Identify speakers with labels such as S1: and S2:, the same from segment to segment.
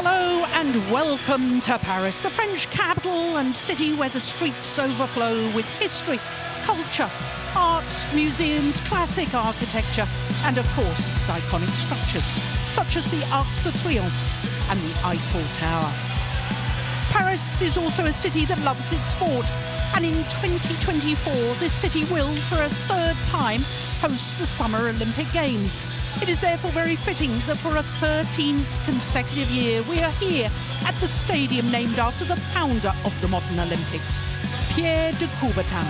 S1: Hello and welcome to Paris, the French capital and city where the streets overflow with history, culture, arts, museums, classic architecture, and of course, iconic structures, such as the Arc de Triomphe and the Eiffel Tower. Paris is also a city that loves its sport, and in 2024, this city will, for a third time, host the Summer Olympic Games. It is therefore very fitting that for a 13th consecutive year, we are here at the stadium named after the founder of the modern Olympics, Pierre de Coubertin.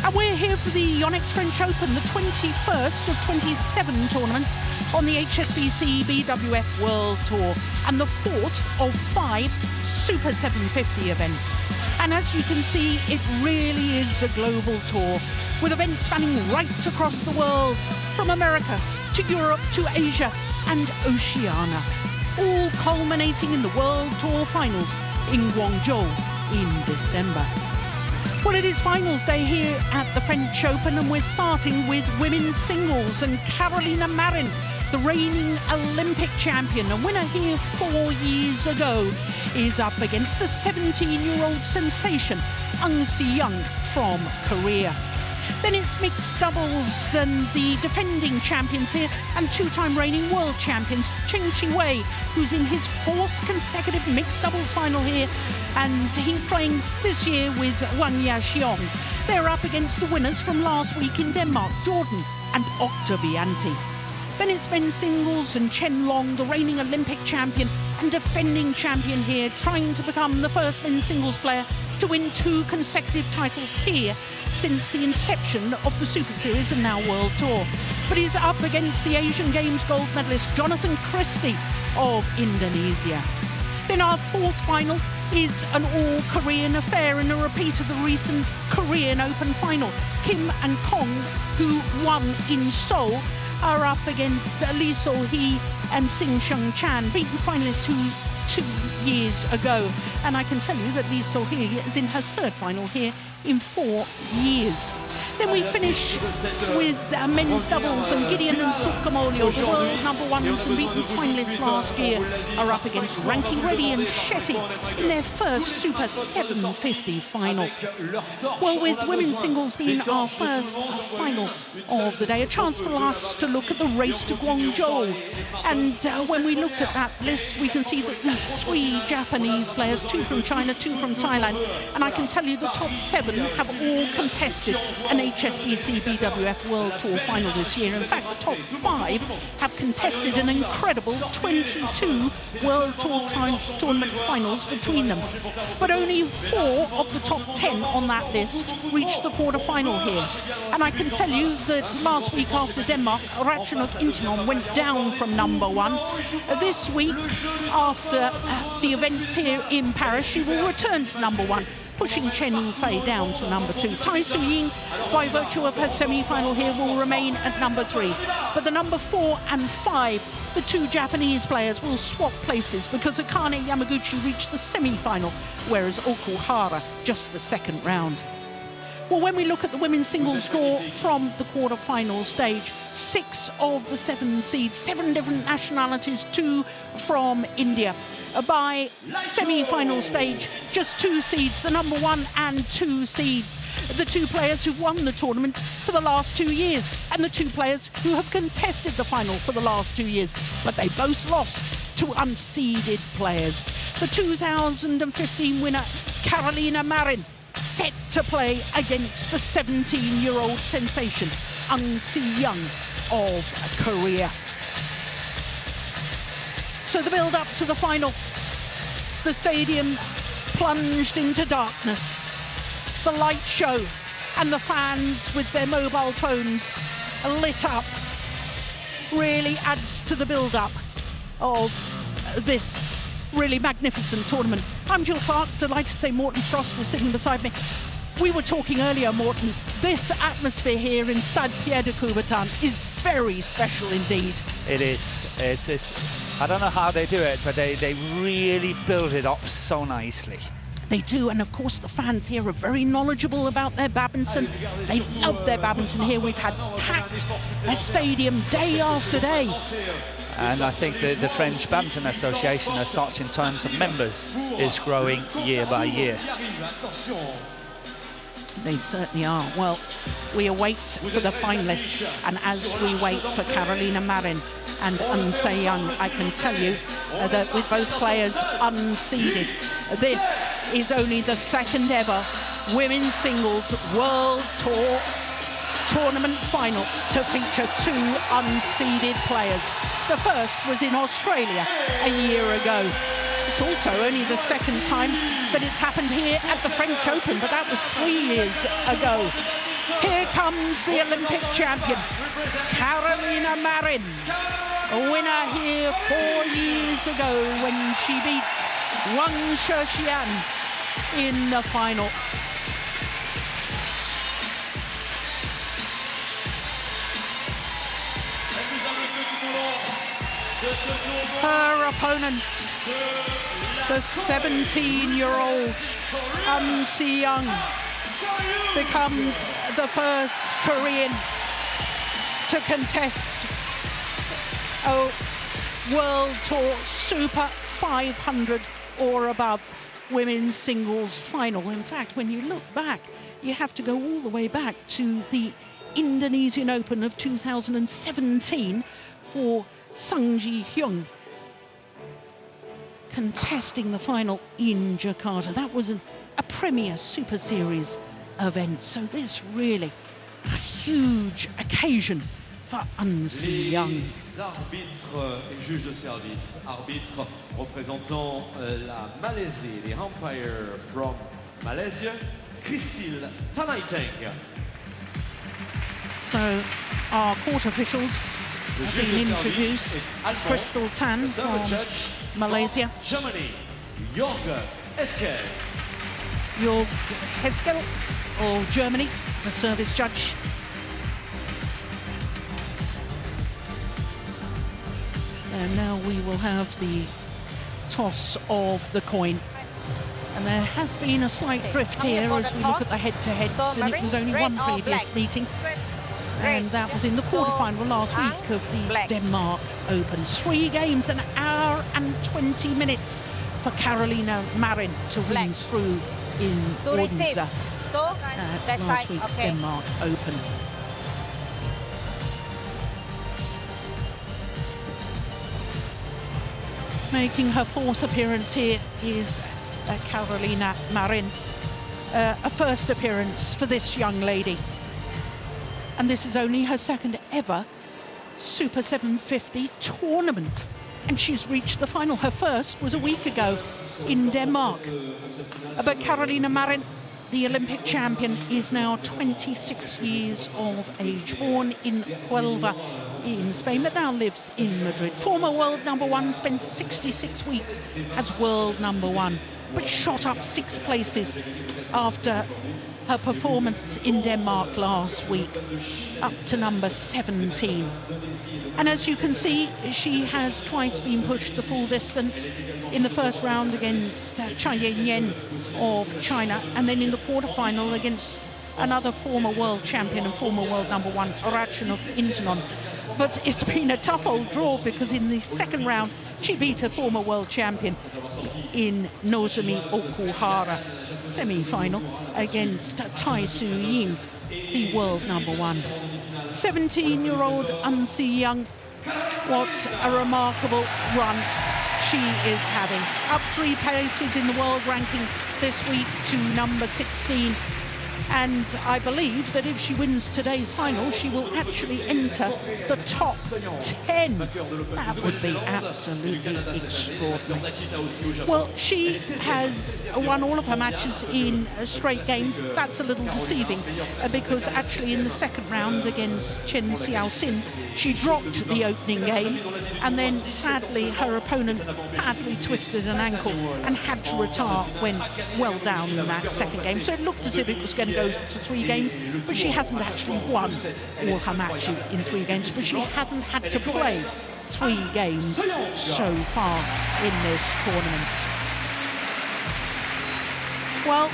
S1: And we're here for the Yonex French Open, the 21st of 27 tournaments on the HSBC BWF World Tour, and the fourth of 5 Super 750 events. And as you can see, it really is a global tour, with events spanning right across the world, from America to Europe to Asia and Oceania, all culminating in the World Tour Finals in Guangzhou in December. Well, it is finals day here at the French Open, and we're starting with women's singles, and Carolina Marin, the reigning Olympic champion and winner here 4 years ago, is up against the 17-year-old sensation, Eun Si-young from Korea. Then it's mixed doubles, and the defending champions here and two-time reigning world champions, Chen Qi-wei, who's in his 4th consecutive mixed doubles final here, and he's playing this year with Wang Yaxiong. They're up against the winners from last week in Denmark, Jordan and Octavianti. Then it's men's singles, and Chen Long, the reigning Olympic champion and defending champion here, trying to become the first men's singles player to win 2 consecutive titles here since the inception of the Super Series and now World Tour. But he's up against the Asian Games gold medalist Jonathan Christie of Indonesia. Then our 4th final is an all-Korean affair and a repeat of the recent Korean Open final. Kim and Kong, who won in Seoul, are up against Lee So-hee and Sing Seung-chan, beaten finalists who 2 years ago. And I can tell you that Lee So-hee is in her 3rd final here in 4 years. Then we finish with men's doubles, and Gideon and Sukamuljo, the world #1s and beaten finalists last year, are up against Ranki Reddy and Shetty in their first Super 750 final. Well, with women's singles being our first final of the day, a chance for us to look at the race to Guangzhou. And when we look at that list, we can see that there's 3 Japanese players, 2 from China, 2 from Thailand, and I can tell you the top 7 have all contested an HSBC BWF World Tour final this year. In fact, the top 5 have contested an incredible 22 World Tour tournament finals between them. But only 4 of the top 10 on that list reached the quarter-final here. And I can tell you that last week after Denmark, Ratchanok Intanon went down from #1. This week, after the events here in Paris, she will return to #1, pushing Chen Yifei down to #2. Tai Su-ying, by virtue of her semi-final here, will remain at #3. But the #4 and 5, the 2 Japanese players, will swap places because Akane Yamaguchi reached the semi-final, whereas Okuhara just the 2nd round. Well, when we look at the women's singles draw from the quarter-final stage, 6 of the 7 seeds, 7 different nationalities, 2 from India. By semi-final stage, just 2 seeds, the #1 and 2 seeds, the 2 players who've won the tournament for the last 2 years, and the 2 players who have contested the final for the last 2 years, but they both lost to unseeded players. The 2015 winner, Carolina Marin, set to play against the 17-year-old sensation, Eun Si-young of Korea. So the build-up to the final, the stadium plunged into darkness. The light show and the fans with their mobile phones lit up really adds to the build-up of this really magnificent tournament. I'm Jill Clark, delighted to say Morten Frost is sitting beside me. We were talking earlier, Morten, this atmosphere here in Stade Pierre de Coubertin is very special indeed.
S2: It is. It's I don't know how they do it, but they really build it up so nicely.
S1: They do, and of course the fans here are very knowledgeable about their badminton. They love their badminton here. We've had packed a stadium day after day.
S2: And I think the French Badminton Association as such in terms of members is growing year by year.
S1: They certainly are. Well, we await for the finalists, and as we wait for Carolina Marin and Eun Se-young, I can tell you that with both players unseeded, this is only the second ever Women's Singles World Tour tournament final to feature two unseeded players. The first was in Australia a year ago. It's also only the second time that it's happened here at the French Open, but that was 3 years ago. Here comes the Olympic champion, Carolina Marin, a winner here 4 years ago when she beat Wang Shexian in the final. Her opponent, the 17-year-old Eun Se-young, becomes the first Korean to contest a World Tour Super 500 or above women's singles final. In fact, when you look back, you have to go all the way back to the Indonesian Open of 2017 for Sung Ji-hyun contesting the final in Jakarta. That was a premier Super Series event, so this really a huge occasion for Eun Se-young.
S3: Arbitres et juges de service. Arbitre représentant la Malaisie, the umpire from Malaysia, Christine Tanaiteng.
S1: So our court officials have been introduced. Crystal Tan from Malaysia.
S3: Germany, Jörg Eskel.
S1: Jörg Eskel, or Germany, the service judge. And now we will have the toss of the coin. And there has been a slight drift here as we look at the head-to-heads, and it was only one previous meeting. And that was in the quarterfinal last week of the Denmark Open. 3 games, an hour and 20 minutes for Carolina Marin to win through in Odense at last week's Denmark Open. Making her 4th appearance here is Carolina Marin. A first appearance for this young lady. And this is only her 2nd ever Super 750 tournament. And she's reached the final. Her first was a week ago in Denmark. But Carolina Marin, the Olympic champion, is now 26 years of age. Born in Huelva in Spain, but now lives in Madrid. Former world #1, spent 66 weeks as world #1, but shot up 6 places after her performance in Denmark last week, up to number 17. And as you can see, she has twice been pushed the full distance in the first round against Chai Yen of China, and then in the quarterfinal against another former world champion and former world #1, Orachin of Intanon. But it's been a tough old draw, because in the second round, she beat a former world champion in Nozomi Okuhara semi-final against Tai Su-ying, the world #1. 17-year-old Eun Se-young, what a remarkable run she is having. Up 3 places in the world ranking this week to number 16. And I believe that if she wins today's final, she will actually enter the top 10. That would be absolutely extraordinary. Well, she has won all of her matches in straight games. That's a little deceiving, because actually in the second round against Chen Xiaoxin, she dropped the opening game, and then sadly her opponent badly twisted an ankle and had to retire, went well down in that second game. So it looked as if it was going to go to 3 games, but she hasn't actually won all her matches in 3 games, but she hasn't had to play 3 games so far in this tournament. Well,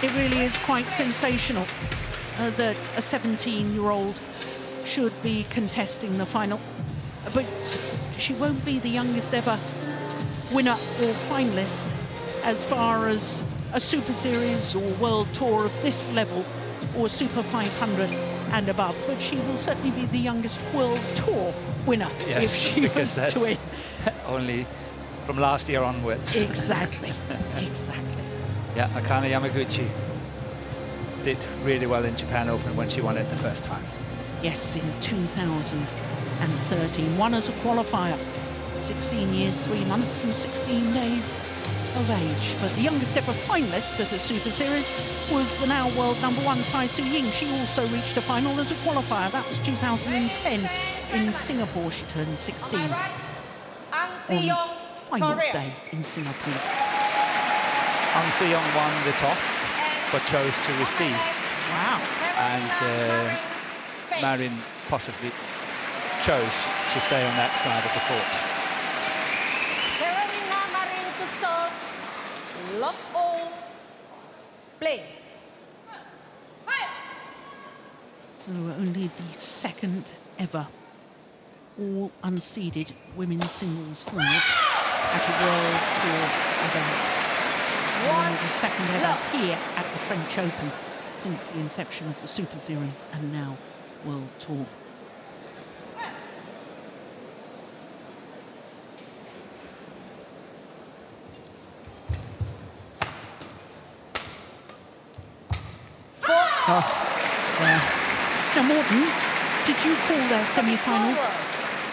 S1: it really is quite sensational that a 17-year-old should be contesting the final. But she won't be the youngest ever winner or finalist as far as a Super Series or World Tour of this level or Super 500 and above. But she will certainly be the youngest World Tour winner if she was to win.
S2: Only from last year onwards.
S1: Exactly, exactly.
S2: Yeah, Akane Yamaguchi did really well in Japan Open when she won it the first time.
S1: Yes, in 2013, won as a qualifier. 16 years, 3 months and 16 days of age. But the youngest ever finalist at a Super Series was the now world #1 Tai Tzu Ying. She also reached a final as a qualifier. That was 2010 in Singapore. She turned 16 on finals day in Singapore.
S2: Ang Se-young won the toss, but chose to receive.
S1: Wow.
S2: And MARIN possibly chose to stay on that side of the court.
S4: MARIN to serve. Love all. Play.
S1: So only the second ever all unseeded women's singles final at a World Tour event. And the second ever here at the French Open since the inception of the Super Series and now World Tour. Now, Morten, did you call their semi-final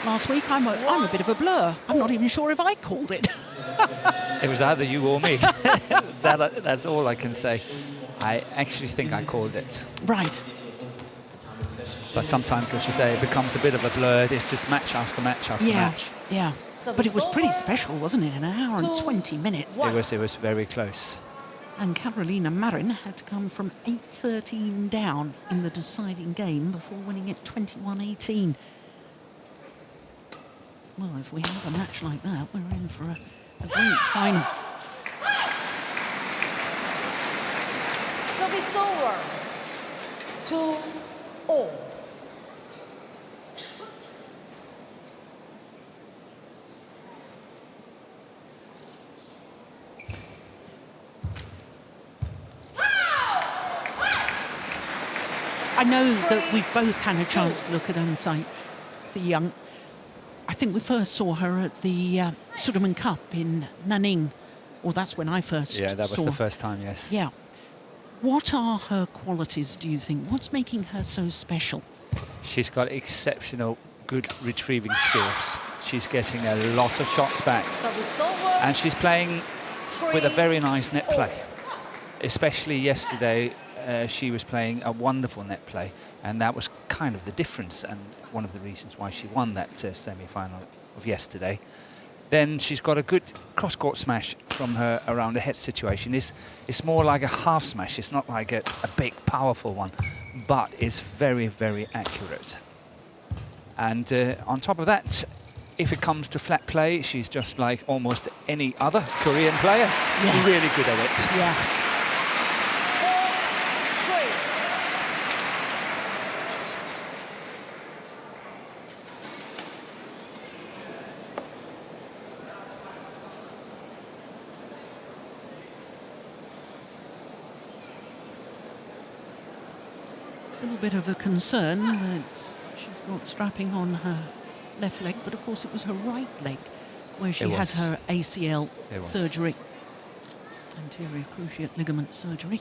S1: last week? I'm a bit of a blur. I'm not even sure if I called it.
S2: It was either you or me. That's all I can say. I actually think I called it.
S1: Right.
S2: But sometimes, as you say, it becomes a bit of a blur. It's just match after match after match.
S1: Yeah. But it was pretty special, wasn't it? An hour and 20 minutes.
S2: It was very close.
S1: And Carolina Marin had to come from 8-13 down in the deciding game before winning it 21-18. Well, if we have a match like that, we're in for a great final.
S4: Service over. 2-all.
S1: I know that we've both had a chance to look at Ang Se-young. I think we first saw her at the Sudirman Cup in Nanning. Well, that's when I first saw.
S2: Yeah, that was the first time, yes.
S1: Yeah. What are her qualities, do you think? What's making her so special?
S2: She's got exceptional good retrieving skills. She's getting a lot of shots back. And she's playing with a very nice net play. Especially yesterday, she was playing a wonderful net play, and that was kind of the difference and one of the reasons why she won that semi-final of yesterday. Then she's got a good cross-court smash from her around the head situation. It's more like a half smash. It's not like a big, powerful one, but it's very, very accurate. And on top of that, if it comes to flat play, she's just like almost any other Korean player. Yeah. Really good at it.
S1: Yeah. A little bit of a concern that she's got strapping on her left leg, but of course it was her right leg where she had her ACL surgery, anterior cruciate ligament surgery.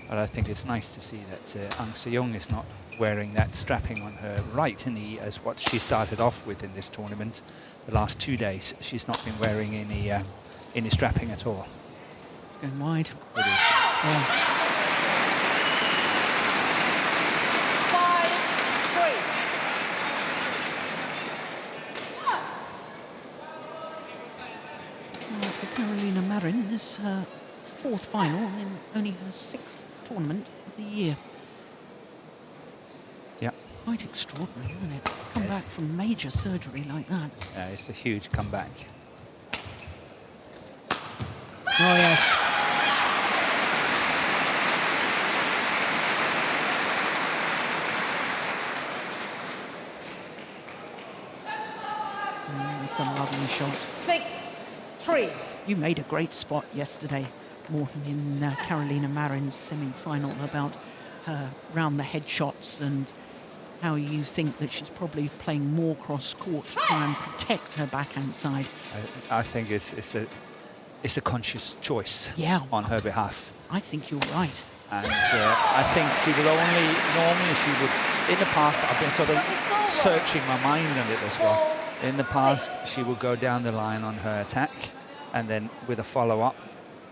S2: But I think it's nice to see that Ang Se-young is not wearing that strapping on her right knee as what she started off with in this tournament. The last 2 days, she's not been wearing any strapping at all.
S1: It's going wide.
S2: It is.
S1: Yeah.
S4: 5-3.
S1: Well, for Carolina Marin, this is her fourth final in only her sixth tournament of the year.
S2: Yeah.
S1: Quite extraordinary, isn't it? Come back from major surgery like that.
S2: It's a huge comeback.
S1: Oh, yes. That's a lovely shot.
S4: 6-3.
S1: You made a great spot yesterday, Morten, in Carolina Marin's semi-final about her round-the-head shots and how you think that she's probably playing more cross-court to try and protect her backhand side.
S2: I think it's a conscious choice on her behalf.
S1: I think you're right.
S2: And I think she will normally she would, in the past, I've been sort of searching my mind on it as well. In the past, she will go down the line on her attack and then with a follow-up,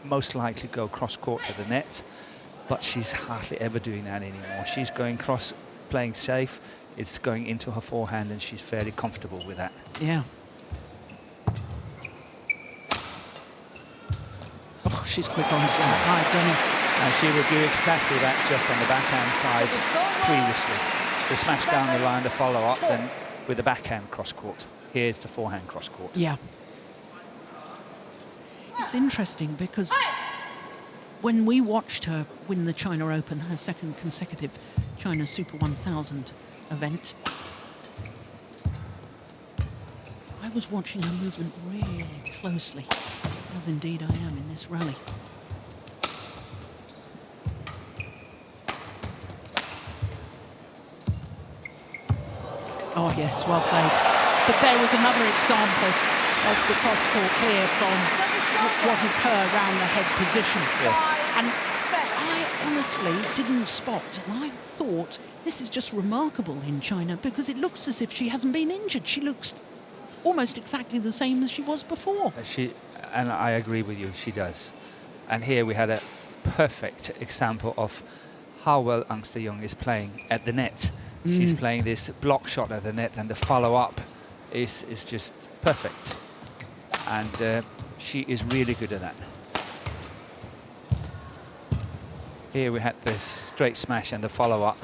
S2: most likely go cross-court to the net, but she's hardly ever doing that anymore. She's going cross, playing safe, it's going into her forehand and she's fairly comfortable with that.
S1: Yeah. Oh, she's quick on it. My goodness.
S2: And she would do exactly that just on the backhand side previously. The smash down the line, the follow-up, then with the backhand cross-court. Here's the forehand cross-court.
S1: Yeah. It's interesting because when we watched her win the China Open, her second consecutive China Super 1000 event, I was watching her movement really closely, as indeed I am in this rally. Oh yes, well played. But there was another example of the cross-court clear from what is her round-the-head position.
S2: Yes.
S1: And I honestly didn't spot, and I thought this is just remarkable in China because it looks as if she hasn't been injured. She looks almost exactly the same as she was before.
S2: And I agree with you, she does. And here we had a perfect example of how well Ang Se-young is playing at the net. She's playing this block shot at the net, and the follow-up is just perfect. And she is really good at that. Here we had the straight smash and the follow-up.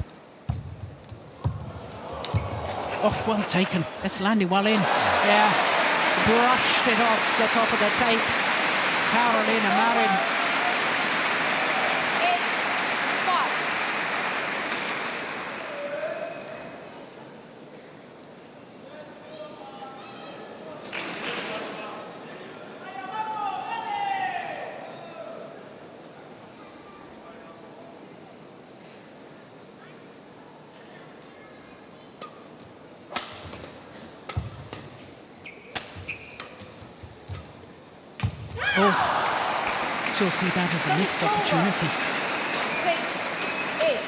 S1: Oh, well taken. It's landing well in. Yeah, brushed it off the top of the tape. Carolina Marin. 8-5. Oh, she'll see that as a missed opportunity.
S4: 6-8.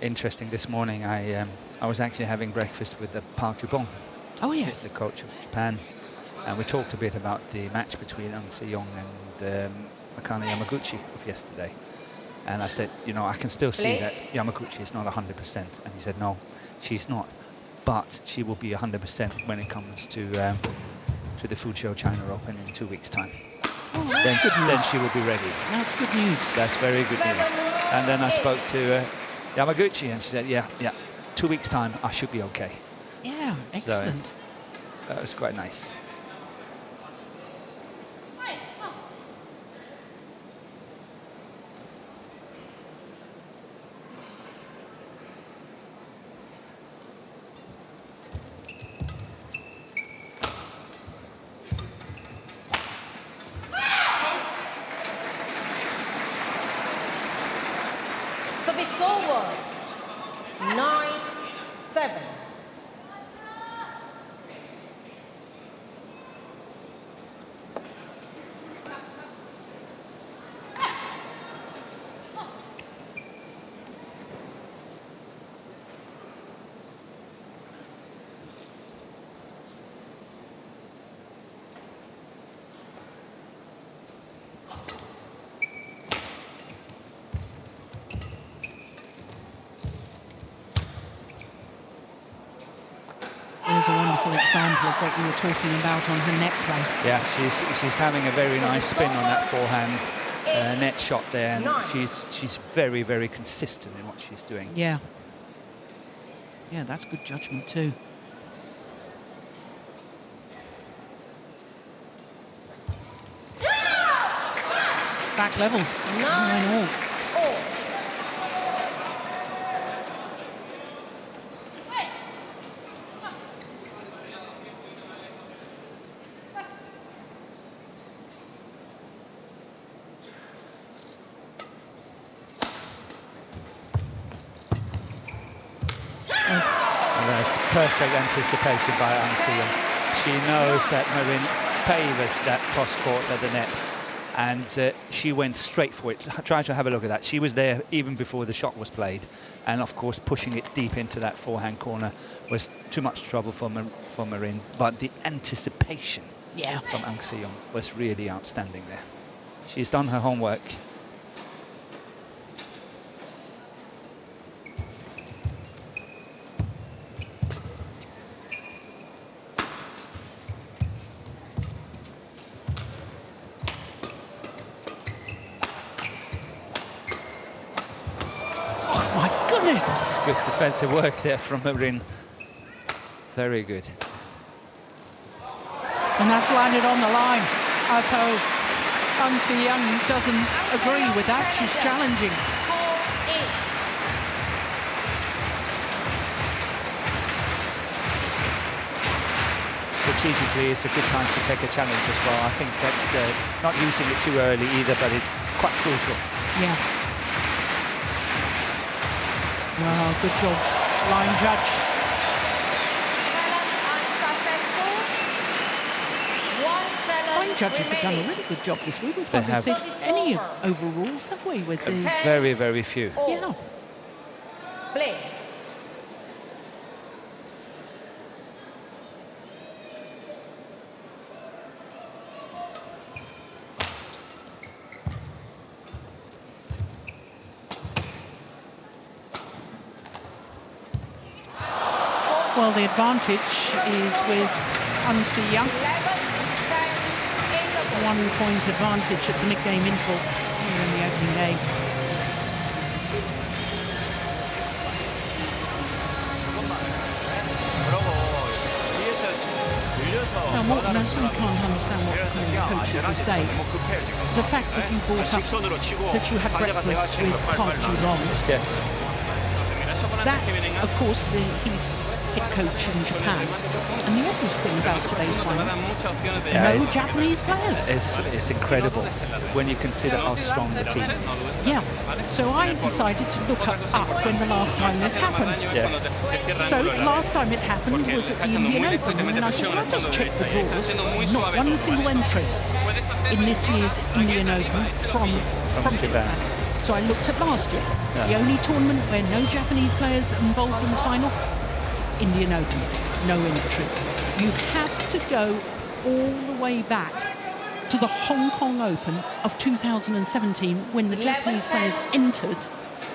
S2: Interesting, this morning I was actually having breakfast with the Park Ju-bong.
S1: Oh yes.
S2: The coach of Japan. And we talked a bit about the match between Ang Se-young and Akane Yamaguchi of yesterday. And I said, you know, I can still see that Yamaguchi is not 100%. And he said, no, she's not. But she will be 100% when it comes to the Fuzhou China Open in 2 weeks' time.
S1: Oh, that's good news.
S2: Then she will be ready.
S1: That's good news.
S2: That's very good news. And then I spoke to Yamaguchi, and she said, yeah, 2 weeks' time, I should be okay.
S1: Yeah, excellent.
S2: So, that was quite nice.
S4: Service over. 9-7.
S1: There's a wonderful example of what we were talking about on her net play.
S2: Yeah, she's having a very nice spin on that forehand net shot there, and she's very, very consistent in what she's doing.
S1: Yeah. Yeah, that's good judgment too. Back level. 9-all.
S2: That's perfect anticipation by Aung Soo-young. She knows that Marin favours that cross-court at the net, and she went straight for it. Try to have a look at that. She was there even before the shot was played, and of course pushing it deep into that forehand corner was too much trouble for Marin, but the anticipation from Aung Soo-young was really outstanding there. She's done her homework.
S1: It's
S2: good defensive work there from Marin. Very good.
S1: And that's landed on the line. I hope Aung Soo-young doesn't agree with that. She's challenging.
S2: Strategically, it's a good time to take a challenge as well. I think that's not using it too early either, but it's quite crucial.
S1: Yeah. Oh, good job, line judge. Line judges have done a really good job this week. We've hardly seen any overrules, have we? With the
S2: very, very few.
S1: Yeah.
S4: Play.
S1: Well, the advantage is with Aung Soo-young. 1 point advantage at the mid-game interval here in the opening game. Now, Morten, as we can't understand what the coaches will say, the fact that you brought up that you had breakfast with Park Ji-long, that, of course, he's head coach in Japan. And the obvious thing about today's final, no Japanese players.
S2: It's incredible when you consider how strong the team is.
S1: Yeah. So I decided to look up when the last time this happened.
S2: Yes.
S1: So the last time it happened was at the Indian Open, and then I thought, well, I'll just check the draws. Not one single entry in this year's Indian Open from Japan. So I looked at last year. Yeah. The only tournament where no Japanese players involved in the final, Indian Open, no entries. You have to go all the way back to the Hong Kong Open of 2017 when the Japanese players entered.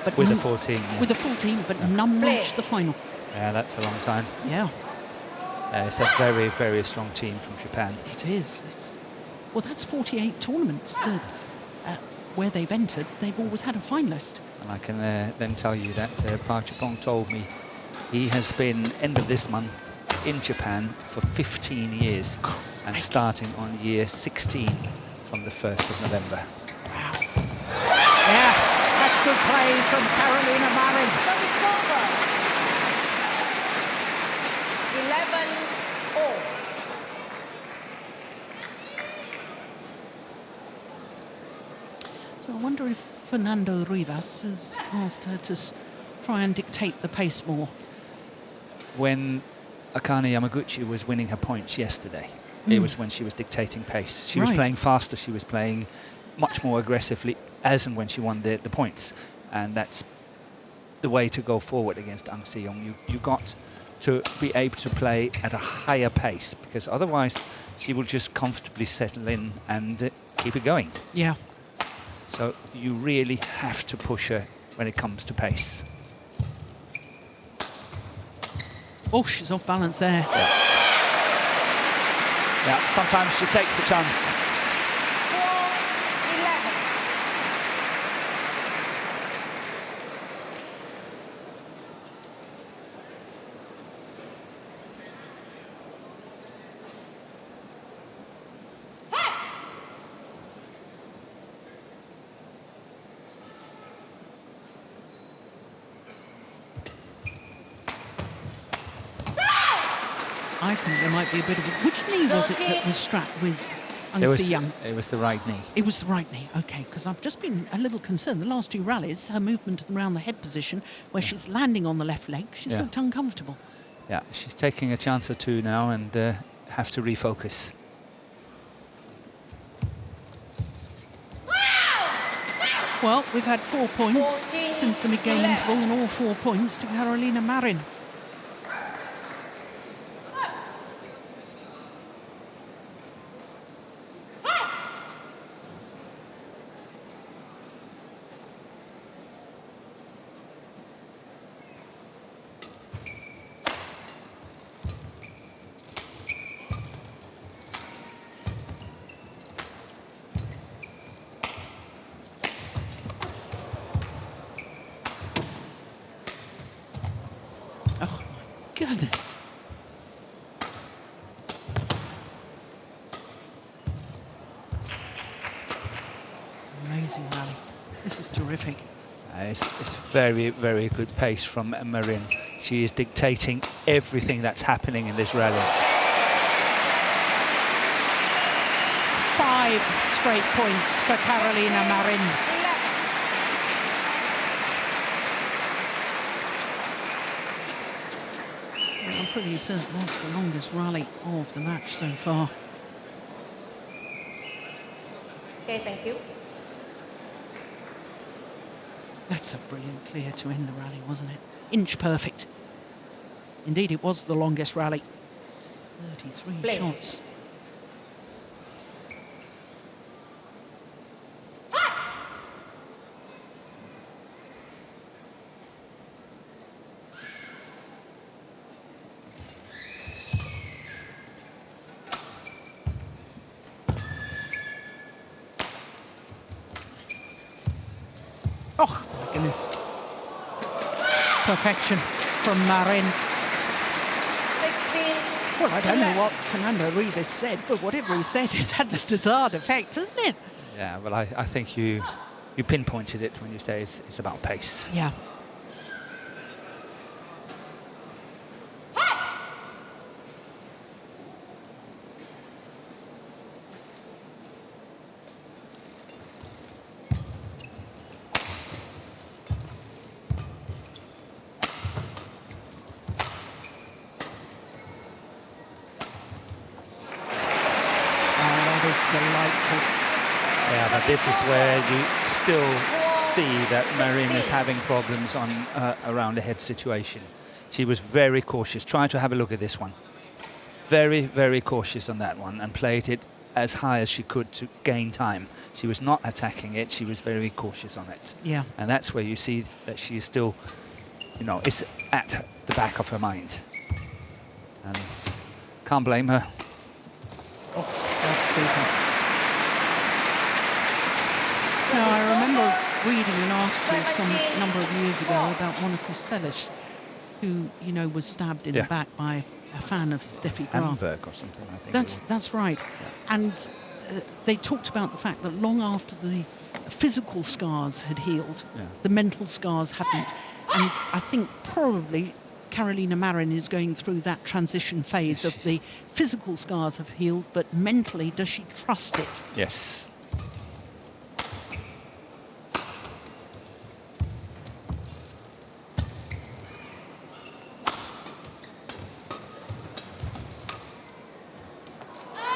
S1: But
S2: with a 14. Yeah.
S1: With a 14, but none reached the final.
S2: Yeah, that's a long time.
S1: Yeah.
S2: It's a very, very strong team from Japan.
S1: It is. Well, that's 48 tournaments that where they've entered, they've always had a finalist.
S2: And I can then tell you that Park Ji-long told me he has been, end of this month, in Japan for 15 years and starting on year 16 from the 1st of November.
S1: Wow. Yeah, that's good play from Carolina Marin.
S4: 11-all.
S1: So I wonder if Fernando Rivas has asked her to try and dictate the pace more.
S2: When Akane Yamaguchi was winning her points yesterday, it was when she was dictating pace. She was playing faster, she was playing much more aggressively as and when she won the points. And that's the way to go forward against Aung Soo-young. You got to be able to play at a higher pace, because otherwise she will just comfortably settle in and keep it going.
S1: Yeah.
S2: So you really have to push her when it comes to pace.
S1: Oh, she's off balance there.
S2: Yeah, sometimes she takes the chance.
S4: 4-11.
S1: I think there might be a bit of a... Which knee was it that was strapped with Young?
S2: It was the right knee.
S1: It was the right knee, OK, because I've just been a little concerned. The last two rallies, her movement around the head position, where she's landing on the left leg, she's looked uncomfortable.
S2: Yeah, she's taking a chance or two now and have to refocus.
S1: Well, we've had 4 points since the mid-game interval, and all 4 points to Carolina Marin. Goodness. Amazing rally. This is terrific.
S2: It's very, very good pace from MARIN. She is dictating everything that's happening in this rally.
S1: 5 straight points for Carolina Marin. I'm pretty certain that's the longest rally of the match so far.
S4: Okay, thank you.
S1: That's a brilliant clear to end the rally, wasn't it? Inch perfect. Indeed, it was the longest rally. 33 shots. Oh, my goodness. Perfection from Marin.
S4: 16.
S1: Well, I don't know what Fernando Rivas said, but whatever he said, it's had the desired effect, hasn't it?
S2: Yeah, well, I think you pinpointed it when you say it's about pace.
S1: Yeah. Delightful.
S2: Yeah, but this is where you still see that MARIN is having problems on around the head situation. She was very cautious. Try to have a look at this one. Very, very cautious on that one and played it as high as she could to gain time. She was not attacking it. She was very cautious on it.
S1: Yeah.
S2: And that's where you see that she is still, you know, it's at the back of her mind. And can't blame her.
S1: Oh, that's super. Now, I remember reading an article some number of years ago about Monica Seles, who, you know, was stabbed in the back by a fan of Steffi Graf.
S2: Hamburg or something, I think.
S1: That's right. Yeah. And they talked about the fact that long after the physical scars had healed, the mental scars hadn't. And I think probably Carolina Marin is going through that transition phase of the physical scars have healed, but mentally, does she trust it?
S2: Yes.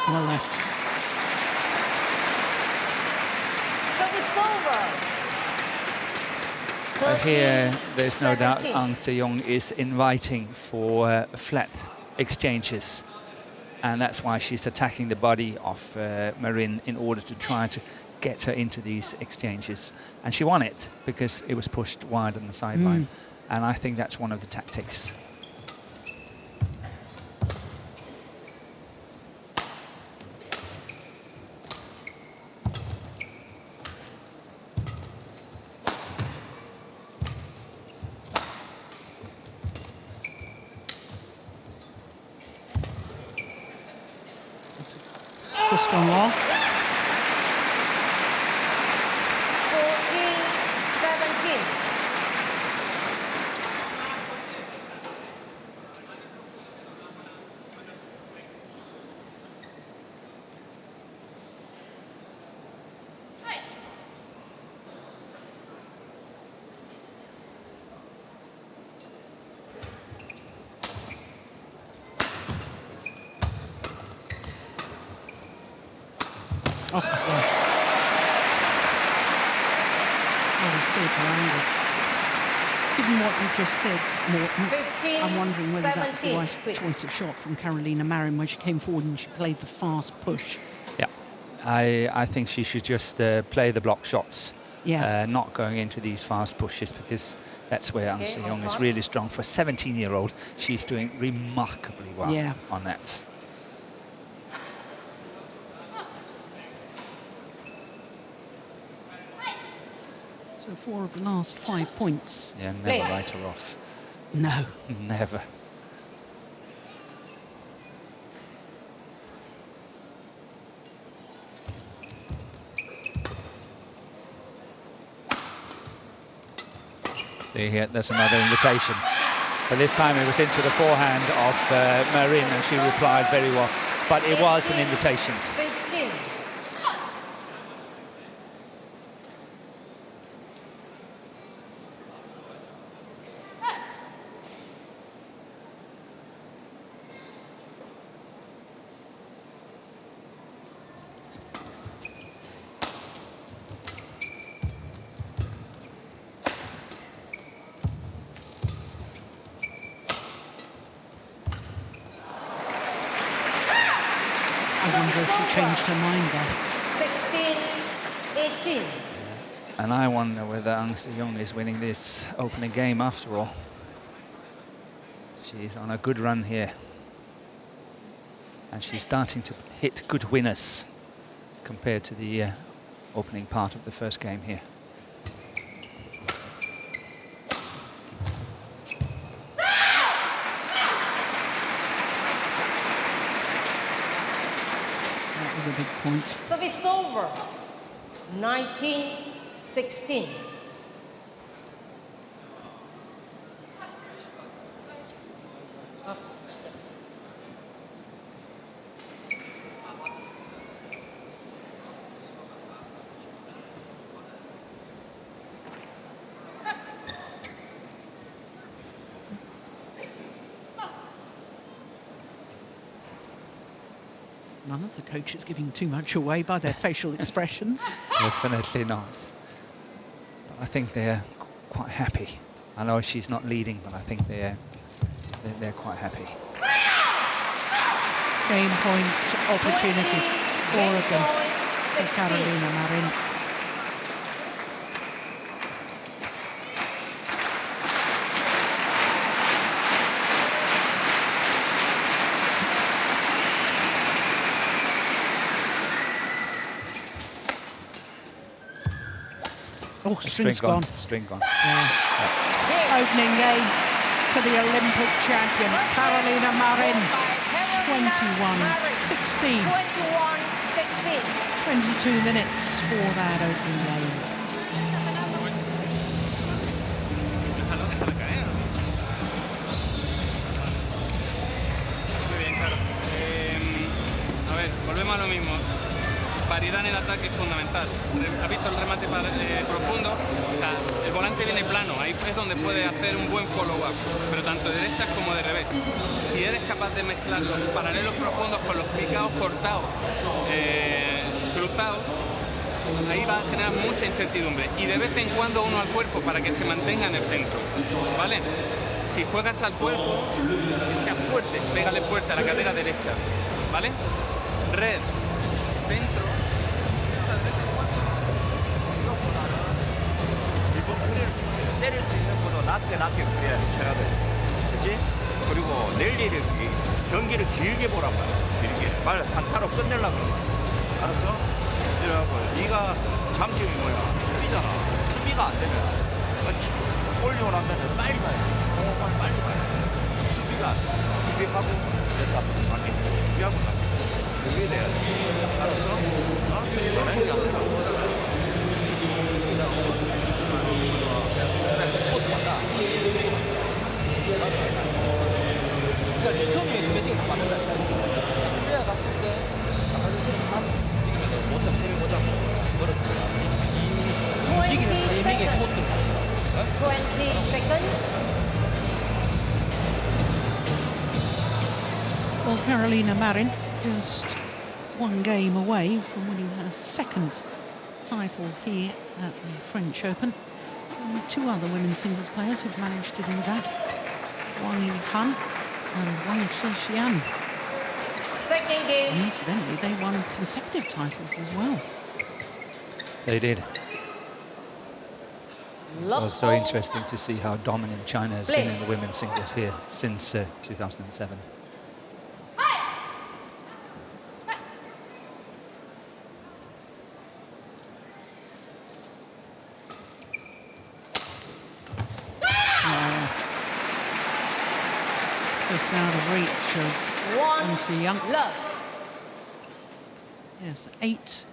S1: Well left.
S4: Service over.
S2: Here, there's no doubt Ang Se-young is inviting for flat exchanges. And that's why she's attacking the body of MARIN in order to try to get her into these exchanges. And she won it because it was pushed wide on the sideline. And I think that's one of the tactics.
S1: Just gone long.
S4: 14-17.
S1: Oh, yes. Oh, super angle. Given what you've just said, Morten,
S4: 15,
S1: I'm wondering whether that's the
S4: 17,
S1: right
S4: quick.
S1: choice of shot from Carolina Marin, where she came forward and she played the fast push.
S2: Yeah, I think she should just play the block shots,
S1: Yeah.
S2: not going into these fast pushes, because that's where Ang Se-young is really strong. For a 17-year-old, she's doing remarkably well on that.
S1: So 4 of the last 5 points.
S2: Yeah, never write her off.
S1: No.
S2: Never. See here, there's another invitation. But this time it was into the forehand of Marin, and she replied very well. But it was an invitation.
S4: 15.
S1: I wonder if she changed her mind there.
S4: 16, 18.
S2: And I wonder whether Ang Se-young is winning this opening game after all. She's on a good run here. And she's starting to hit good winners compared to the opening part of the first game here.
S1: That was a big point.
S4: Service over. 19, 16.
S1: None of the coaches giving too much away by their facial expressions.
S2: Definitely not. But I think they're quite happy. I know she's not leading, but I think they're quite happy.
S1: Game point opportunities, 4 of them for Carolina Marin. Oh, string's gone.
S2: String gone.
S1: Opening game to the Olympic champion, Carolina Marin. 21-16.
S4: 21-16.
S1: 22 minutes for that opening game.
S5: Muy bien, claro. A ver, volvemos a lo mismo. Paridad en el ataque es fundamental. ¿Has visto el remate profundo? O sea, el volante viene plano, ahí es donde puede hacer un buen follow-up, pero tanto de derechas como de revés. Si eres capaz de mezclar los paralelos profundos con los picados cortados, cruzados, ahí va a generar mucha incertidumbre. Y de vez en cuando uno al cuerpo para que se mantenga en el centro, ¿vale? Si juegas al cuerpo, que sea fuerte, pégale fuerte a la cadera derecha, ¿vale? Red, centro.
S6: 때릴 수 있는 거로 낮게 그래야 쳐야 돼. 그렇지? 그리고 랠리를 경기를 길게 보란 말이야. 길게. 빨리 한타로 끝내려고 그래. 알았어? 그래갖고 네가 장점이 뭐야? 수비잖아. 수비가 안 되면 올리고 나면 빨리 가야 돼. 빨리 가야 돼. 수비가 안 돼. 수비하고 됐다. 바뀌고 수비하고 바뀌고. 그게 돼야지. 알았어? 어? 너네 이제 안 돼.
S7: 그러니까 처음에 스매싱이 다 맞는다니까. 플레이어 갔을 때 움직이면 못 잡고 멀었을 때 움직이는 타이밍의 코스를 맞춰.
S4: 20 seconds.
S1: Well, Carolina Marin just one game away from winning her second title here at the French Open. There's only two other women's singles players who've managed to do that. Wang Yihan and Wang Shixian.
S4: Second game.
S1: And incidentally, they won consecutive titles as well.
S2: They did. It's
S4: Love
S2: also
S4: ball.
S2: interesting to see how dominant China has been in the women's singles here since 2007.
S1: Just out of reach of Wang Shixian.
S4: Love.
S1: Yes, 8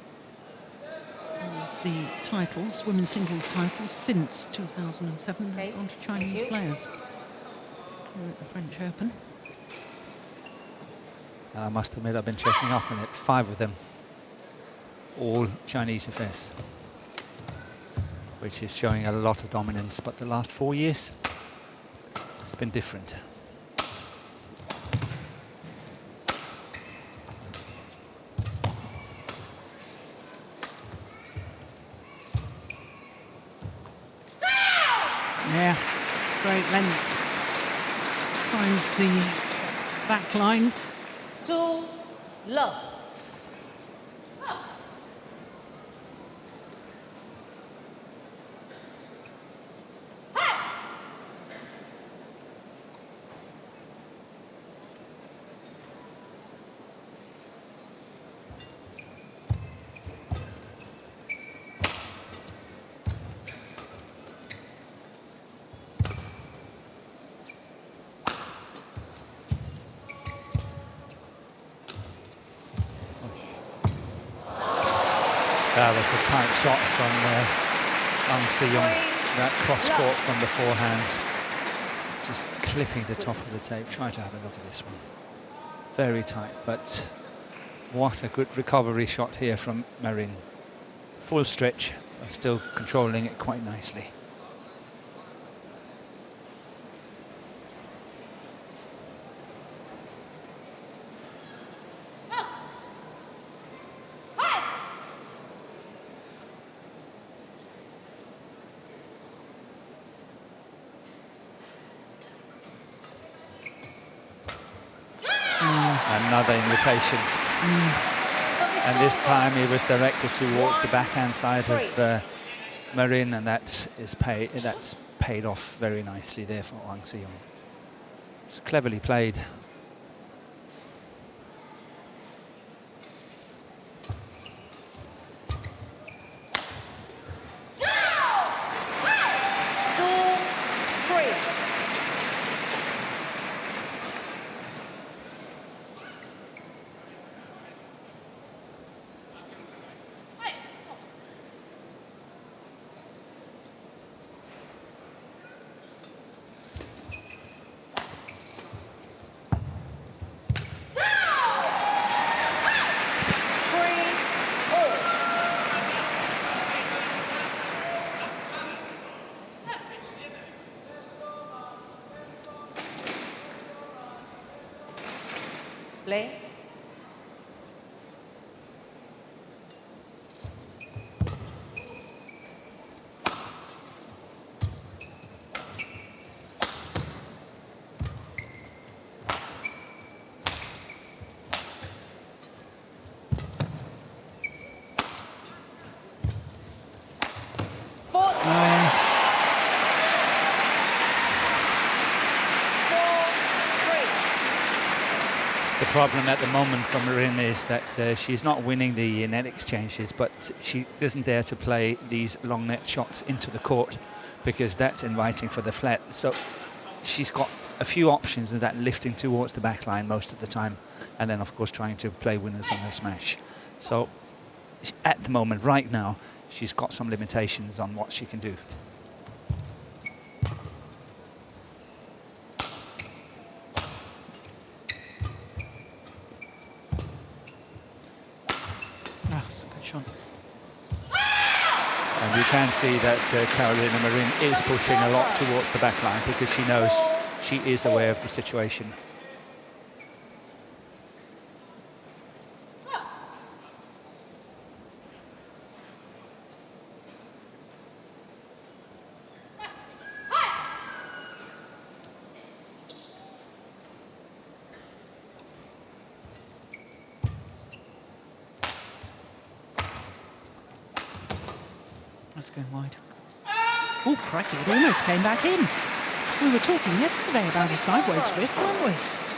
S1: of the titles, women's singles titles, since 2007
S4: Okay,
S1: have gone to
S4: thank
S1: Chinese
S4: you.
S1: players here at the French Open.
S2: I must admit, I've been checking up on it. 5 of them, all Chinese affairs, which is showing a lot of dominance. But the last 4 years, it's been different.
S1: Yeah, great length. Finds the back line.
S4: 2 love.
S2: That was a tight shot from Wang Shixian. That cross court from the forehand. Just clipping the top of the tape. Try to have a look at this one. Very tight, but what a good recovery shot here from MARIN. Full stretch, but still controlling it quite nicely. Another invitation, and this time it was directed towards the backhand side of MARIN, and that's paid off very nicely there for Wang Shixian. It's cleverly played.
S4: Play.
S2: The problem at the moment for MARIN is that she's not winning the net exchanges, but she doesn't dare to play these long net shots into the court because that's inviting for the flat. So she's got a few options of that lifting towards the back line most of the time, and then of course trying to play winners on her smash. So at the moment, right now, she's got some limitations on what she can do. And you can see that Carolina Marin is pushing a lot towards the back line because she knows she is aware of the situation.
S1: it's going wide. Oh, crikey, it almost came back in. We were talking yesterday about a sideways drift, weren't we?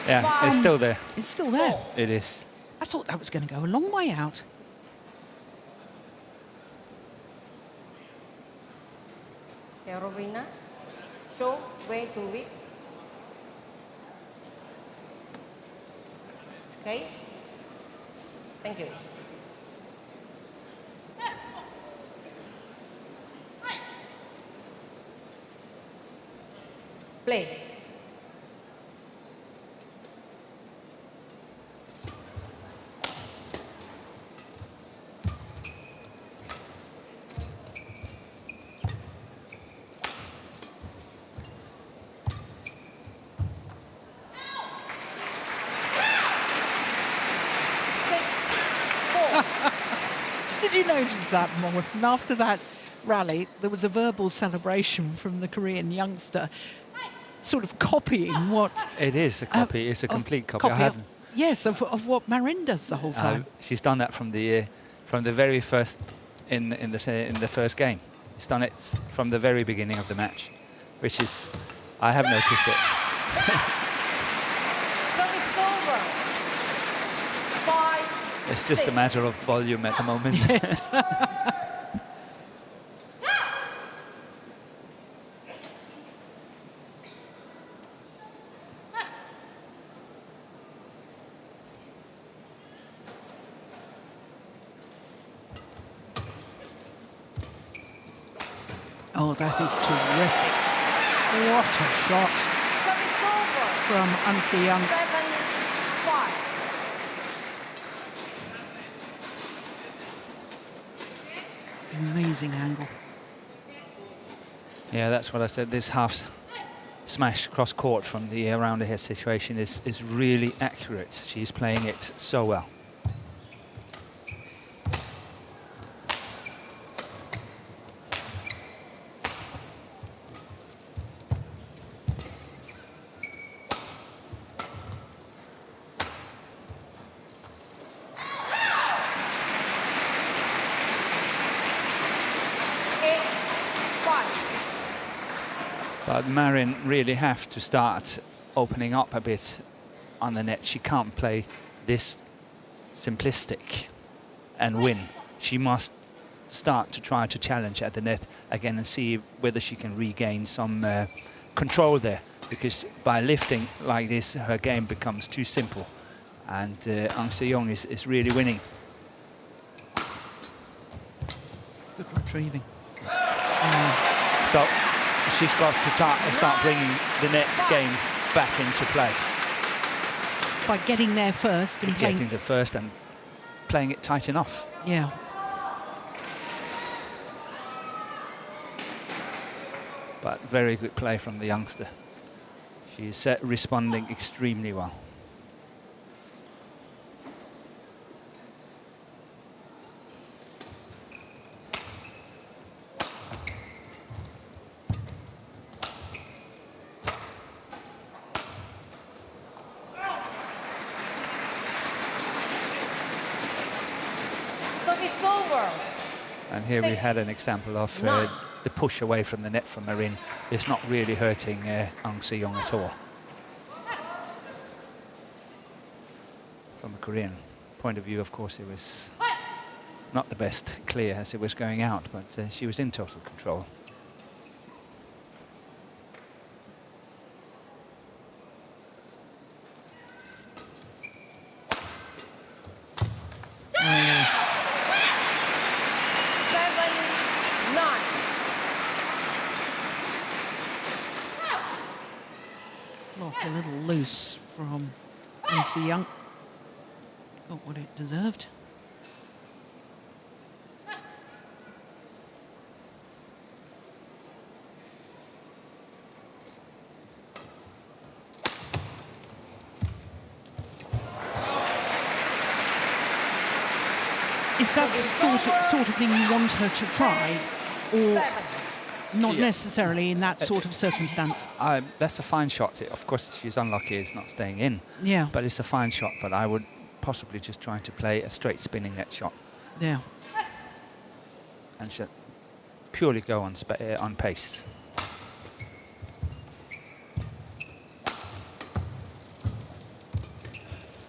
S2: Yeah, it's still there.
S1: It's still there.
S2: It is.
S1: I thought that was going to go a long way out.
S4: Carolina, show way to whip. Okay. Thank you. Play.
S1: Did you notice that, Morten? After that rally, there was a verbal celebration from the Korean youngster, sort of copying what...
S2: It is a copy. It's a complete copy. I haven't.
S1: Yes, of what MARIN does the whole time.
S2: She's done that from the very first in the first game. She's done it from the very beginning of the match, which is, I have noticed it.
S4: Service over. 5.
S2: It's just a matter of volume at the moment.
S1: Yes. Oh, that is terrific. What a shot
S4: Service over.
S1: from Ansi Young.
S4: 7-5.
S1: Amazing angle.
S2: Yeah, that's what I said. This half smash cross court from the around the head situation is really accurate. She's playing it so well. But MARIN really have to start opening up a bit on the net. She can't play this simplistic and win. She must start to try to challenge at the net again and see whether she can regain some control there. Because by lifting like this, her game becomes too simple. And Ang Se-young is really winning.
S1: Good retrieving.
S2: So she's got to start bringing the net game back into play.
S1: By getting there first and playing...
S2: Getting there first and playing it tight enough.
S1: Yeah.
S2: But very good play from the youngster. She's responding extremely well.
S4: Service over.
S2: And here we had an example of the push away from the net from MARIN. It's not really hurting Ang Se-young at all. From a Korean point of view, of course, it was not the best clear as it was going out, but she was in total control.
S1: A little loose from Ansi Young. Got what it deserved. Is that sort of thing you want her to try, or not necessarily in that sort of circumstance?
S2: That's a fine shot. Of course, she's unlucky it's not staying in.
S1: Yeah.
S2: But it's a fine shot, but I would possibly just try to play a straight spinning net shot.
S1: Yeah.
S2: And purely go on pace.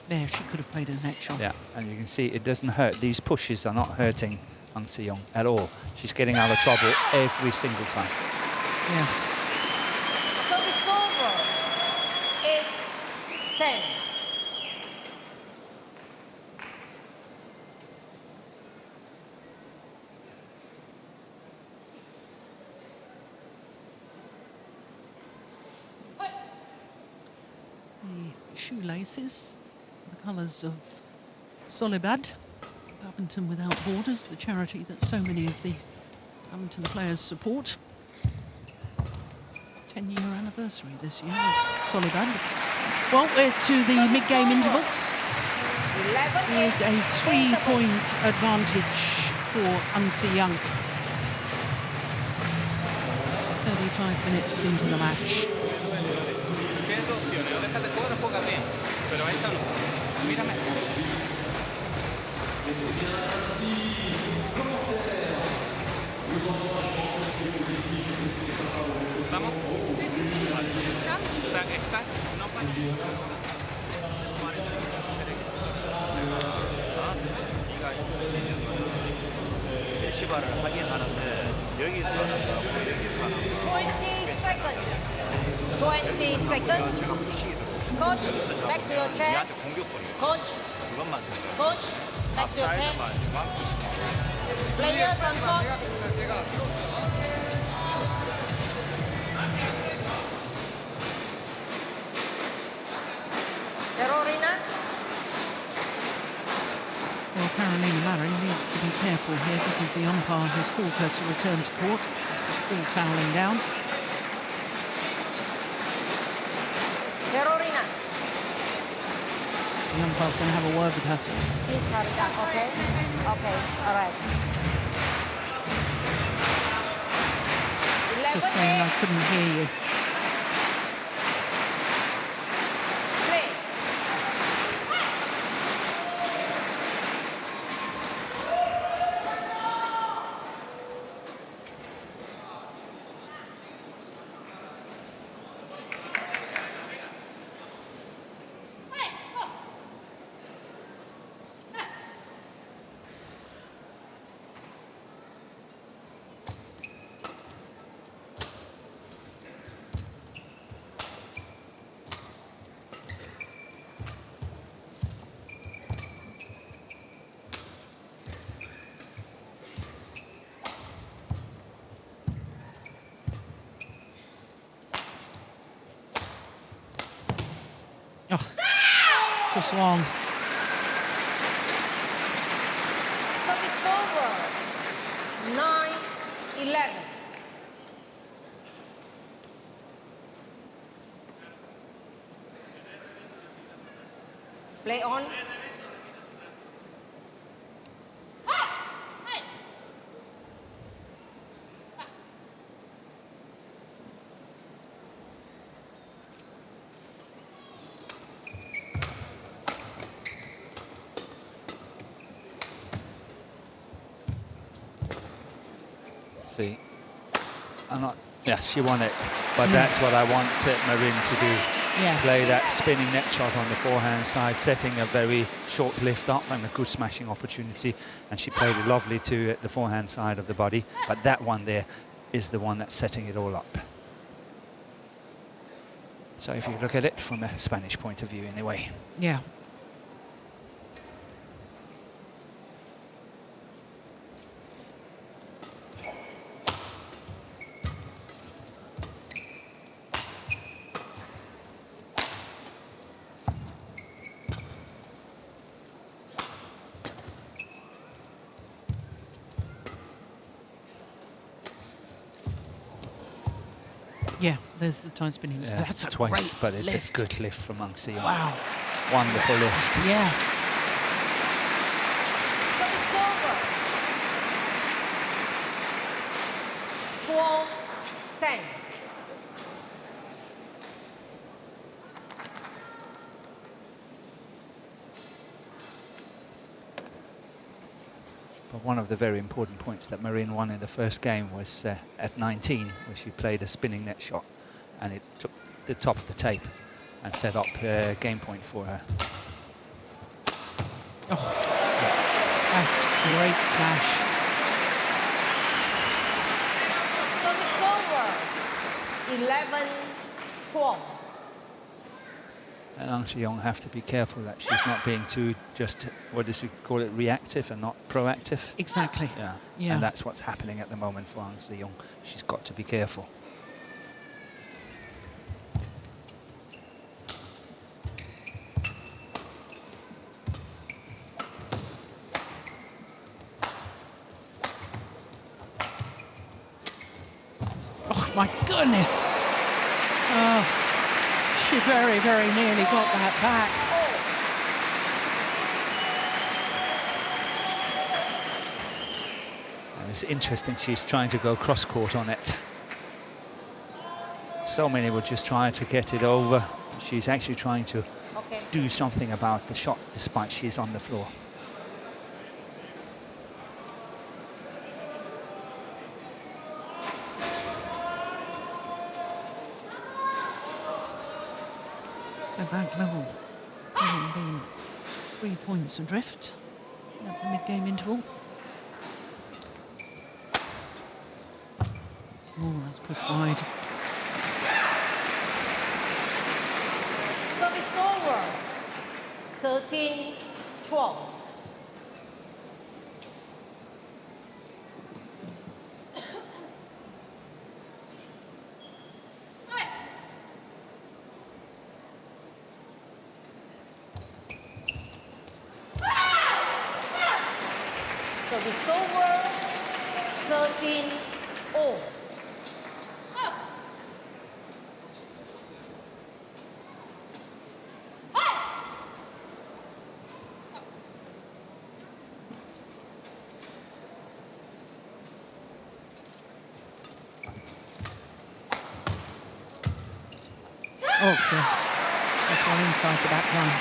S1: There, she could have played a net shot.
S2: Yeah, and you can see it doesn't hurt. These pushes are not hurting Ang Se-young at all. She's getting out of trouble every single time.
S1: Yeah.
S4: Service over. 8-10.
S1: The shoelaces, the colours of Solibad, Badminton Without Borders, the charity that so many of the badminton players support. 10-year anniversary this year of Solibad. Well, we're to the mid-game interval with a 3-point advantage for Ang Se-young. 35 minutes into the match.
S5: ¿Estamos? ¿Está? No para.
S6: 시발을 하긴 하는데 여기서 하는
S4: 20 seconds. 20 seconds.
S6: 제가 푸시기
S4: Coach, back to your chair.
S6: 얘한테 공격권이에요.
S4: Coach,
S6: 그것만 생각해요.
S4: coach, back to your chair.
S6: 앞사이드만 왕푸시.
S4: Players on court. Carolina.
S1: Well, Carolina Marin needs to be careful here because the umpire has called her to return to court. She's still toweling down.
S4: Carolina.
S1: The umpire's going to have a word with her.
S4: Please hurry up, okay? Okay, all right.
S1: Just saying I couldn't hear you.
S4: Play.
S1: Oh, just long.
S4: Service over. 9-11. Play on.
S2: See, I'm not. Yeah, she won it, but that's what I want Marin to do.
S1: Yeah.
S2: Play that spinning net shot on the forehand side, setting a very short lift up and a good smashing opportunity. And she played it lovely to the forehand side of the body. But that one there is the one that's setting it all up. So if you look at it from a Spanish point of view anyway.
S1: Yeah. Yeah, there's the tie spinning.
S2: Yeah,
S1: That's a
S2: twice,
S1: great
S2: but it's
S1: lift.
S2: a good lift from Ang Se-young.
S1: Wow.
S2: Wonderful lift.
S1: Yeah.
S4: Service over. 12-10.
S2: But one of the very important points that MARIN won in the first game was at 19, where she played a spinning net shot, and it took the top of the tape and set up game point for her.
S1: Oh, that's great smash.
S4: Service over. 11-12.
S2: And Ang Se-young have to be careful that she's not being too just, what does she call it, reactive and not proactive.
S1: Exactly.
S2: Yeah.
S1: Yeah.
S2: And that's what's happening at the moment for Ang Se-young. She's got to be careful.
S1: Oh my goodness. Oh, she very, very nearly got that back.
S2: And it's interesting, she's trying to go cross-court on it. So many were just trying to get it over. She's actually trying to do something about the shot despite she's on the floor.
S1: So back level, having been 3 points adrift at the mid-game interval. Oh, that's pushed wide.
S4: Service over. 13-12. Service over. 13-all.
S1: Oh, yes. That's one inside the back line.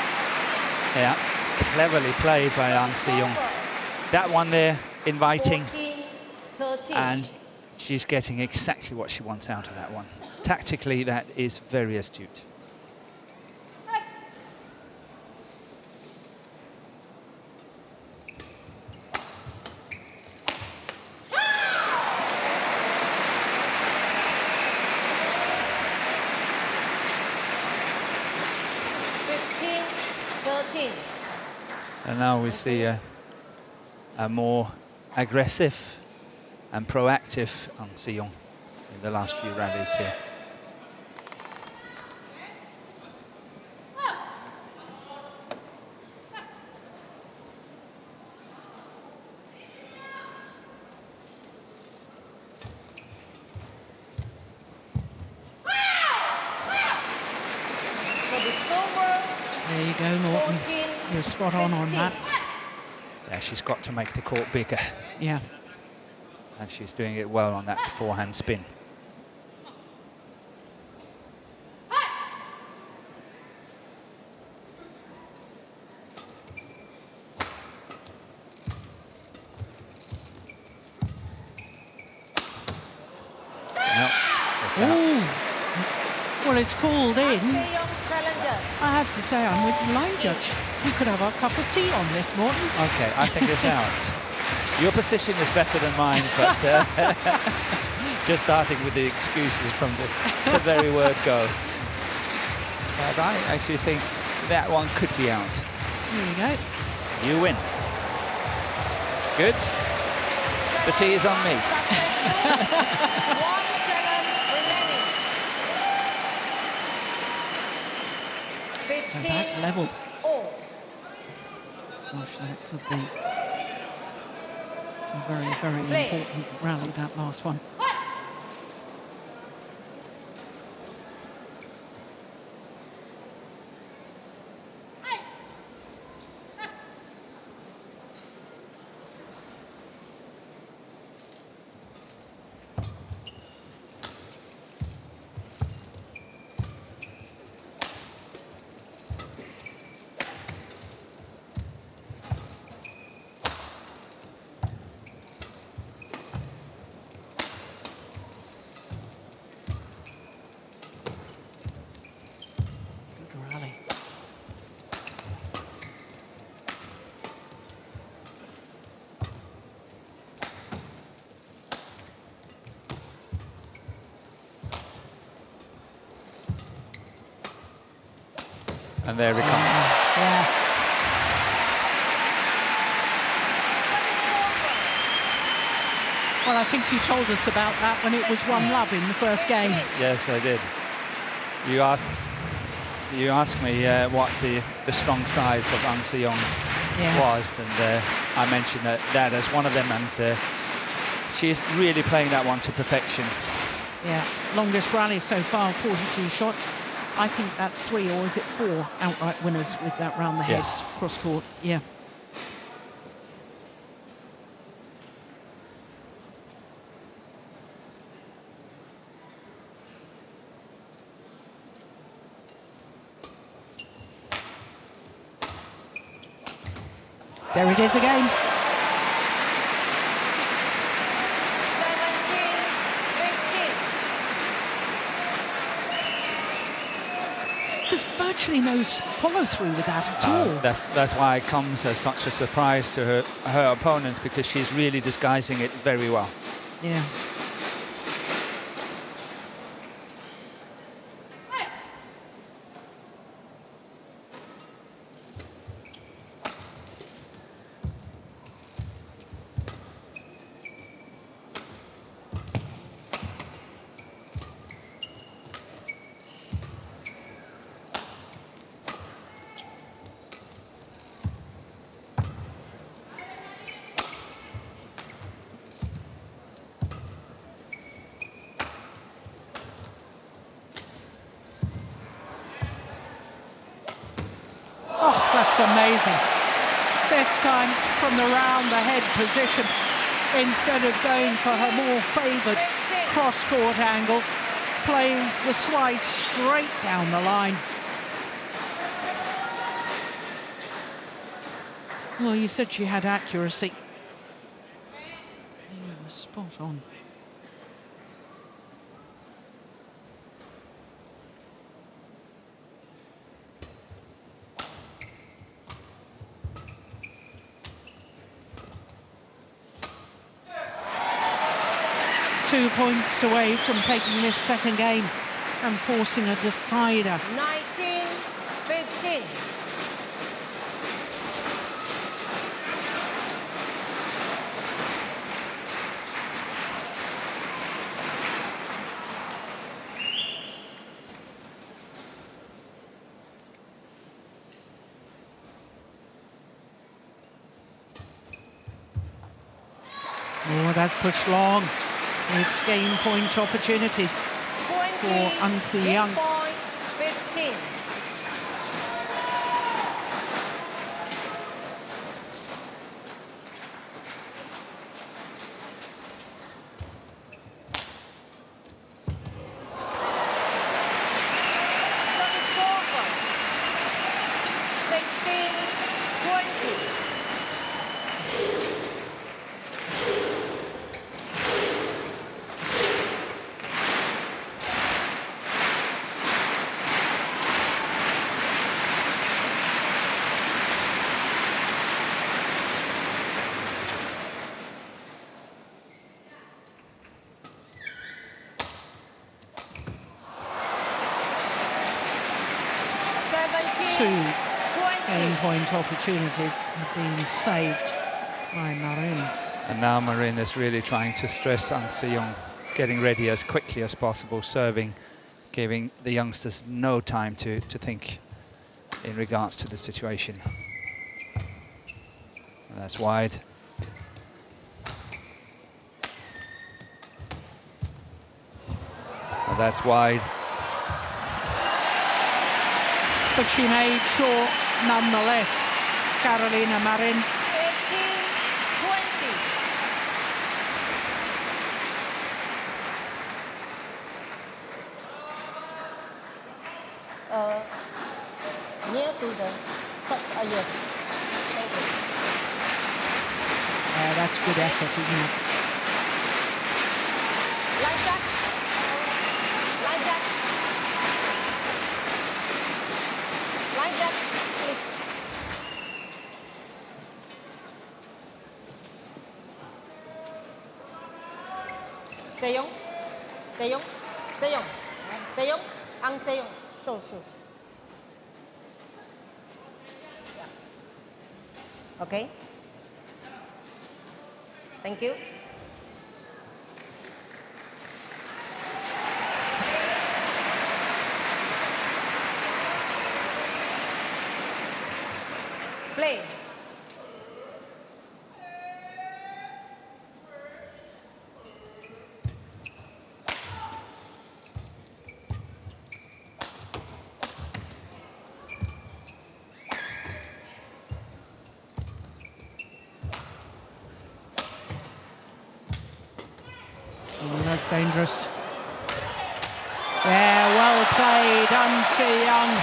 S2: Yeah, cleverly played by Ang Se-young. That one there, inviting,
S4: 14-13.
S2: and she's getting exactly what she wants out of that one. Tactically, that is very astute. And now we see a more aggressive and proactive Ang Se-young in the last few rallies here.
S1: There you go, Norton. You're spot on that.
S2: Yeah, she's got to make the court bigger.
S1: Yeah.
S2: And she's doing it well on that forehand spin. It's out.
S1: Well, it's called in. I have to say, I'm with the line judge. We could have a cup of tea on this, Morton.
S2: Okay, I think it's out. Your position is better than mine, but just starting with the excuses from the very word go. But I actually think that one could be out.
S1: Here you go.
S2: You win. It's good. The tea is on me.
S1: So that level. Gosh, that could be a very, very important rally, that last one.
S2: And there it comes.
S1: Yeah. Well, I think you told us about that when it was 1-love in the first game.
S2: Yes, I did. You asked me what the strong sides of Ang Se-young was, and I mentioned that as one of them, and she's really playing that one to perfection.
S1: Yeah, longest rally so far, 42 shots. I think that's 3, or is it 4 outright winners with that round the head cross court? Yeah. There it is again.
S4: 17-15.
S1: There's virtually no follow-through with that at all.
S2: That's why it comes as such a surprise to her opponents, because she's really disguising it very well.
S1: Yeah. Oh, that's amazing. This time from the round the head position, instead of going for her more favoured cross-court angle, plays the slice straight down the line. Well, you said she had accuracy. Yeah, it was spot on. Two points away from taking this second game and forcing a decider.
S4: 19-15.
S1: Oh, that's pushed long. It's game point opportunities for Ang Se-young.
S4: 15. Service over. 16-20.
S1: Two game point opportunities have been saved by MARIN.
S2: And now MARIN is really trying to stress Ang Se-young, getting ready as quickly as possible, serving, giving the youngsters no time to think in regards to the situation. And that's wide. And that's wide.
S1: But she made sure, nonetheless, Carolina MARIN.
S4: 18-20. Near to the cross, yes. Thank you.
S1: That's good effort, isn't it?
S4: Line jack. Line jack. Line jack, please. Se-young. Se-young. Se-young. Se-young. Ang Se-young. Show. Okay? Thank you. Play.
S1: Oh, that's dangerous. Yeah, well played, Unsi Young.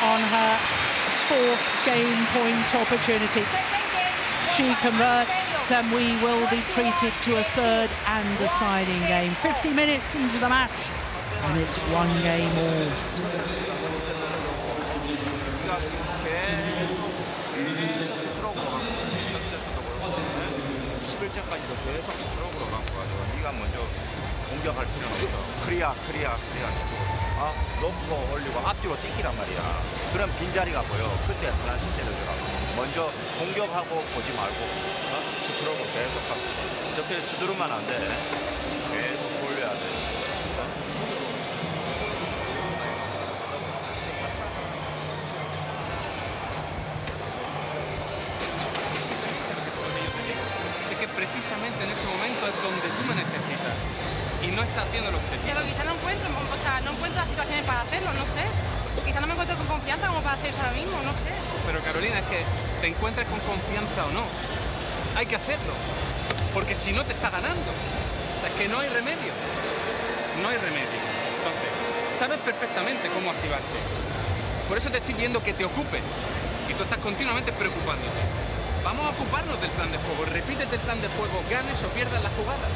S1: On her 4th game point opportunity. She converts and we will be treated to a 3rd and deciding game. 50 minutes into the match and it's 1 game all.
S6: 까지도 계속 스트로크로 갖고 가서 네가 먼저 공격할 필요는 없어. 크리아 놓고 올리고 앞뒤로 띵기란 말이야. 그럼 빈자리가 보여. 그때 하나씩 때려주라고. 먼저 공격하고 보지 말고 스트로크 계속 하고. 저렇게 스두르면 안 돼. 계속 돌려야 돼.
S5: Precisamente en ese momento es donde tú me necesitas y no estás haciendo lo que te pido.
S8: Pero quizá no encuentro, o sea, no encuentro las situaciones para hacerlo, no sé. Quizá no me encuentro con confianza como para hacer eso ahora mismo, no sé.
S5: Pero Carolina, es que te encuentres con confianza o no, hay que hacerlo, porque si no te está ganando. O sea, es que no hay remedio, no hay remedio. Entonces, sabes perfectamente cómo activarte. Por eso te estoy viendo que te ocupes y tú estás continuamente preocupándote. Vamos a ocuparnos del plan de juego, repítete el plan de juego, ganes o pierdas la jugada.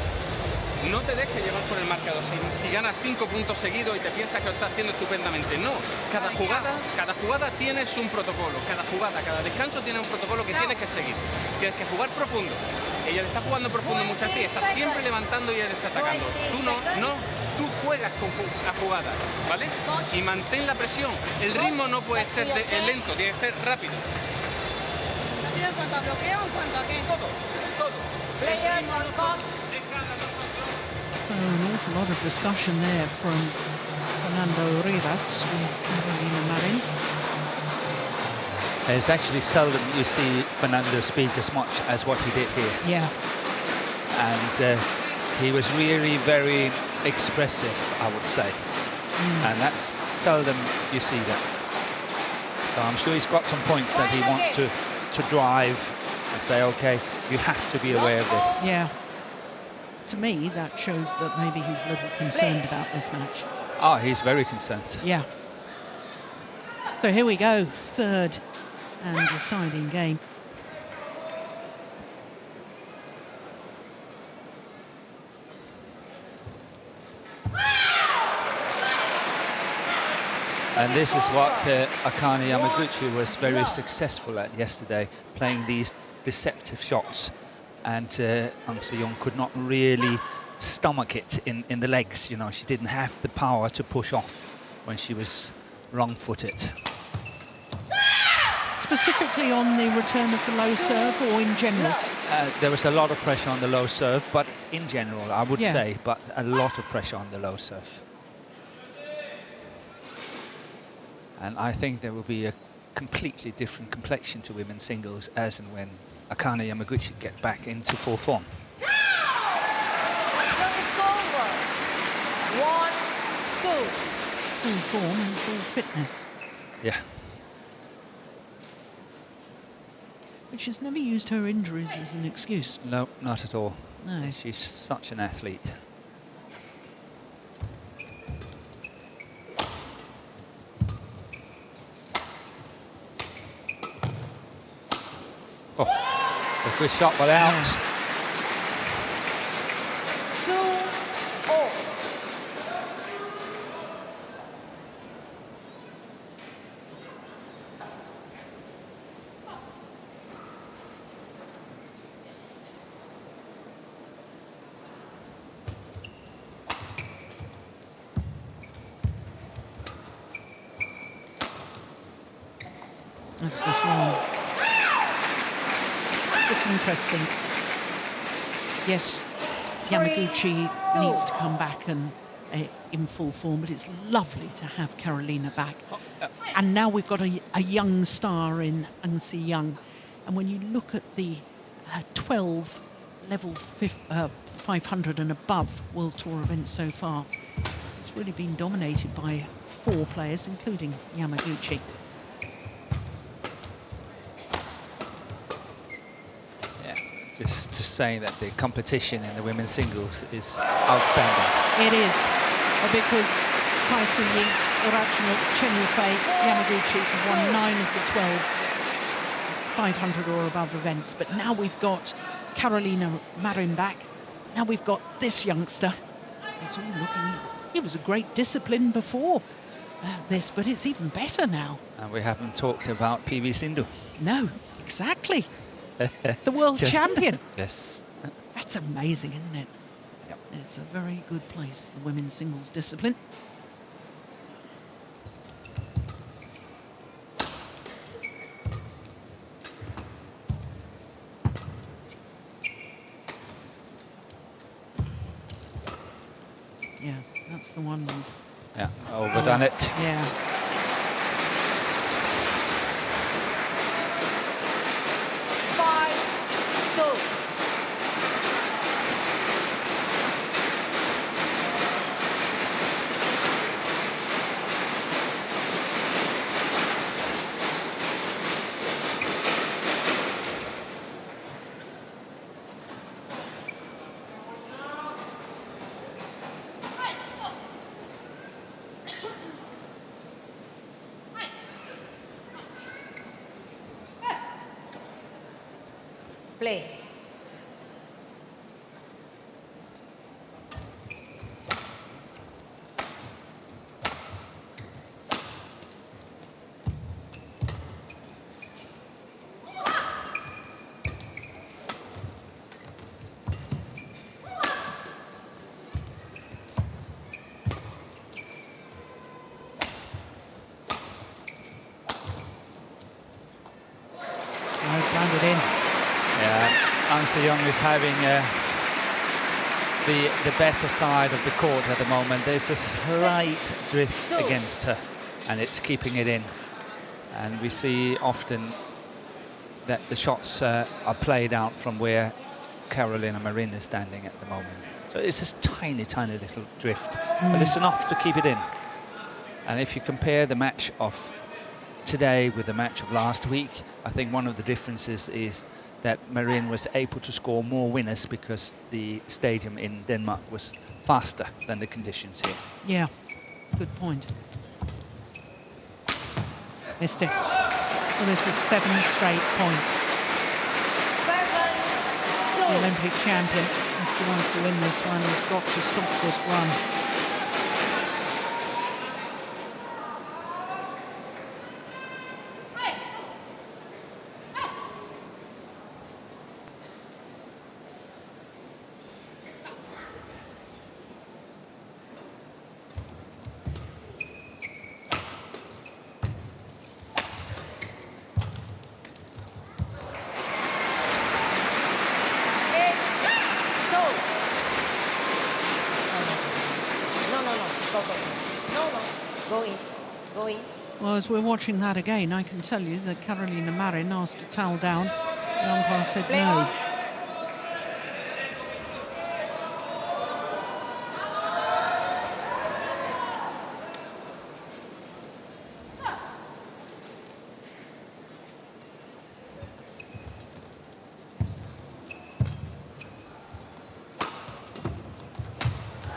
S5: No te dejes llevar por el marcador. Si ganas 5 puntos seguidos y te piensas que lo estás haciendo estupendamente, no. Cada jugada tienes un protocolo, cada descanso tiene un protocolo que tienes que seguir. Tienes que jugar profundo. Ella le está jugando profundo muchas veces, está siempre levantando y ella le está atacando. Tú no, tú juegas a jugadas, ¿vale? Y mantén la presión. El ritmo no puede ser lento, tiene que ser rápido.
S8: ¿En cuanto a bloqueo o en cuanto a qué?
S5: Todo.
S1: So an awful lot of discussion there from Fernando Rivas with Carolina Marin.
S2: It's actually seldom you see Fernando speak as much as what he did here.
S1: Yeah.
S2: And he was really very expressive, I would say. And that's seldom you see that. So I'm sure he's got some points that he wants to drive and say, okay, you have to be aware of this.
S1: Yeah. To me, that shows that maybe he's a little concerned about this match.
S2: Oh, he's very concerned.
S1: Yeah. So here we go, 3rd and deciding game.
S2: And this is what Akane Yamaguchi was very successful at yesterday, playing these deceptive shots. And Aung Se-young could not really stomach it in the legs. You know, she didn't have the power to push off when she was wrong-footed.
S1: Specifically on the return of the low serve or in general?
S2: There was a lot of pressure on the low serve, but in general, I would say, but a lot of pressure on the low serve. And I think there will be a completely different complexion to women's singles as and when Akane Yamaguchi get back into full form.
S4: Service over. 1-2.
S1: Full form and full fitness.
S2: Yeah.
S1: But she's never used her injuries as an excuse.
S2: No, not at all.
S1: No.
S2: She's such an athlete. Oh, it's a good shot, but out.
S4: 2-0.
S1: That's just wrong. It's interesting. Yes, Yamaguchi needs to come back and in full form, but it's lovely to have Carolina back. And now we've got a young star in Eun Si Young. And when you look at the 12 level 500 and above World Tour events so far, it's really been dominated by 4 players, including Yamaguchi.
S2: Just to say that the competition in the women's singles is outstanding.
S1: It is, because Tai Su-ying, Irachino, Chen Yufei, Yamaguchi have won 9 of the 12 500 or above events. But now we've got Carolina Marin back. Now we've got this youngster. It's all looking... It was a great discipline before this, but it's even better now.
S2: And we haven't talked about PV Sindhu.
S1: No, exactly. The world champion.
S2: Yes.
S1: That's amazing, isn't it?
S2: Yep.
S1: It's a very good place, the women's singles discipline. Yeah, that's the one.
S2: Yeah, overdone it.
S1: Yeah.
S4: Play.
S1: Nice, landed in.
S2: Yeah, Eun Si Young is having the better side of the court at the moment. There's a slight drift against her, and it's keeping it in. And we see often that the shots are played out from where Carolina Marin is standing at the moment. So it's this tiny, tiny little drift, but it's enough to keep it in. And if you compare the match of today with the match of last week, I think one of the differences is that Marin was able to score more winners because the stadium in Denmark was faster than the conditions here.
S1: Yeah, good point. Missed it. Well, this is 7 straight points.
S4: 7-2.
S1: The Olympic champion, if he wants to win this one, has got to stop this run. Well, as we're watching that again, I can tell you that Carolina Marin asked to towel down. The umpire said no.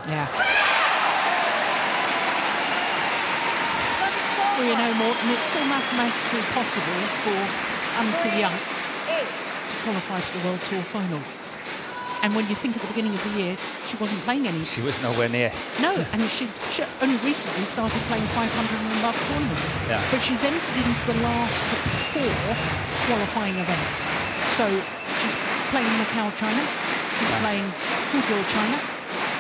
S1: Yeah. Well, you know, Morton, it's still mathematically possible for Eun Si Young to qualify for the World Tour Finals. And when you think at the beginning of the year, she wasn't playing any.
S2: She was nowhere near.
S1: No, and she only recently started playing 500 and above tournaments.
S2: Yeah.
S1: But she's entered into the last 4 qualifying events. So she's playing Macau, China. She's playing Fuzhou, China.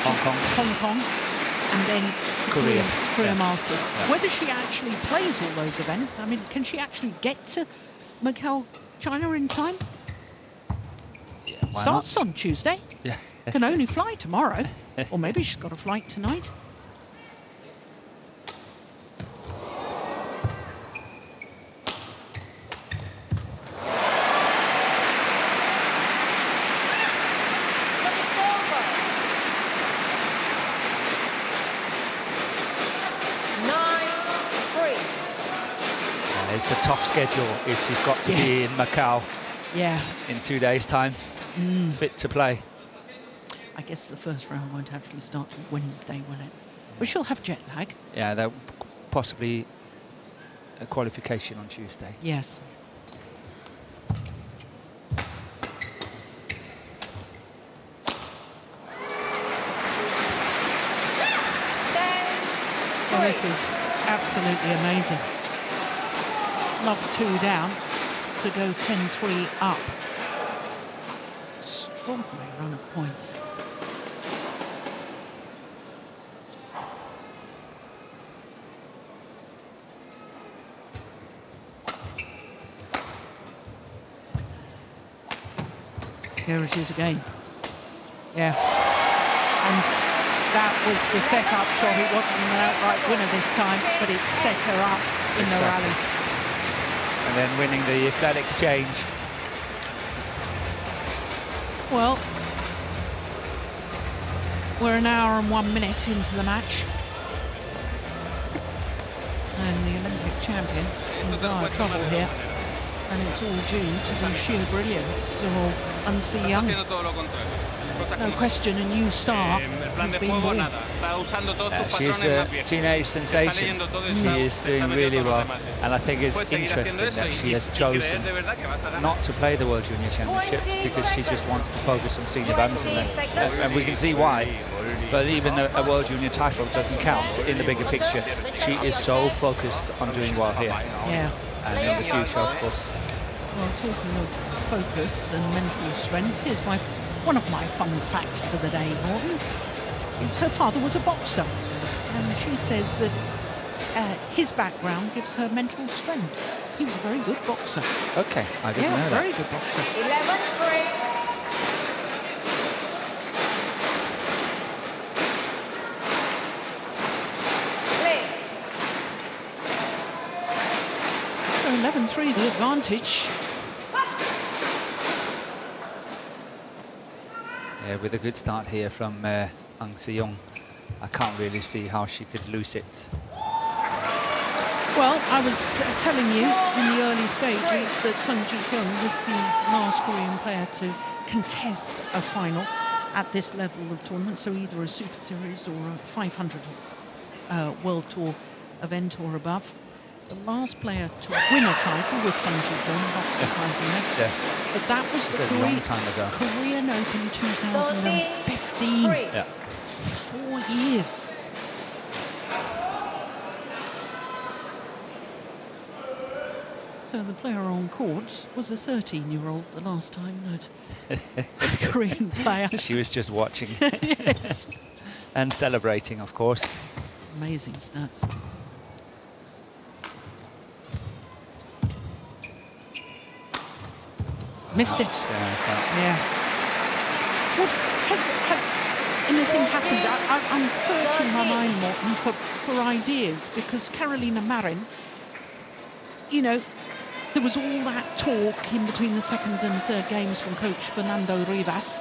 S1: Hong Kong. And then Korea
S2: Yeah.
S1: Masters.
S2: Yeah.
S1: Whether she actually plays all those events, I mean, can she actually get to Macau, China in time?
S2: Yeah, why
S1: Starts
S2: not?
S1: on Tuesday.
S2: Yeah.
S1: Can only fly tomorrow. Or maybe she's got a flight tonight.
S2: It's a tough schedule if she's got to be in Macau in 2 days' time, fit to play.
S1: I guess the first round won't actually start till Wednesday, will it? But she'll have jet lag.
S2: Yeah, that possibly a qualification on Tuesday.
S1: Yes. So this is absolutely amazing. Love 2 down to go 10-3 up. Extraordinary run of points. Here it is again. Yeah. And that was the set-up shot. It wasn't an outright winner this time, but it set her up in the rally.
S2: And then winning the flat exchange.
S1: Well, we're an hour and 1 minute into the match. And the Olympic champion in dire trouble here. And it's all due to the sheer brilliance of Unsee Young. No question, a new star has been born.
S2: She's a teenage sensation. She is doing really well. And I think it's interesting that she has chosen not to play the World Junior Championship because she just wants to focus on senior badminton. And we can see why. But even a World Junior title doesn't count in the bigger picture. She is so focused on doing well here.
S1: Yeah.
S2: And in the future, of course.
S1: Well, talking of focus and mental strength, here's one of my fun facts for the day, Morton, is her father was a boxer. And she says that his background gives her mental strength. He was a very good boxer.
S2: Okay, I didn't know that.
S1: Very good boxer.
S4: 11-3.
S1: So 11-3, the advantage.
S2: Yeah, with a good start here from Unsee Young, I can't really see how she could lose it.
S1: Well, I was telling you in the early stages that Sung Ji-hyun was the last Korean player to contest a final at this level of tournament, so either a Super Series or a 500 World Tour event or above. The last player to win a title was Sung Ji-hyun, not surprisingly.
S2: Yes.
S1: But that was the
S2: a long time ago.
S1: Korean Open 2015.
S2: Yeah.
S1: 4 years. So the player on court was a 13-year-old the last time that a Korean player.
S2: She was just watching.
S1: Yes.
S2: And celebrating, of course.
S1: Amazing stats. Missed it. Yeah. What has anything happened? I'm searching my mind, Morton, for ideas, because Carolina Marin, you know, there was all that talk in between the second and third games from coach Fernando Rivas,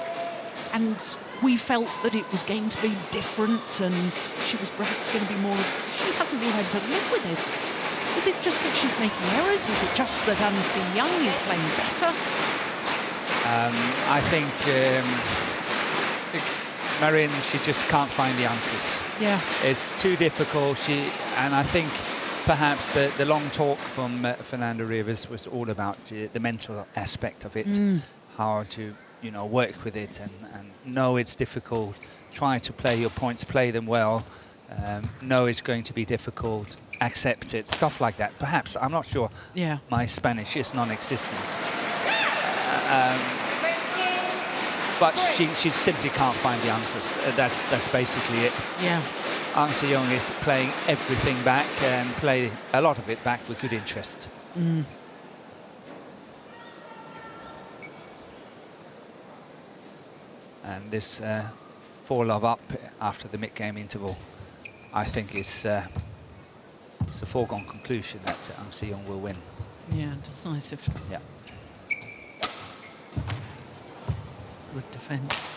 S1: and we felt that it was going to be different and she was perhaps going to be more. She hasn't been able to live with it. Is it just that she's making errors? Is it just that Unsee Young is playing better?
S2: I think Marin, she just can't find the answers.
S1: Yeah.
S2: It's too difficult. And I think perhaps the long talk from Fernando Rivas was all about the mental aspect of it, how to, you know, work with it and know it's difficult, try to play your points, play them well, know it's going to be difficult, accept it, stuff like that. Perhaps, I'm not sure.
S1: Yeah.
S2: My Spanish is non-existent. But she simply can't find the answers. That's basically it.
S1: Yeah.
S2: Unsee Young is playing everything back and play a lot of it back with good interest. And this fall of up after the mid-game interval, I think it's a foregone conclusion that Ang Se-young will win.
S1: Yeah, decisive.
S2: Yeah.
S1: Good defence.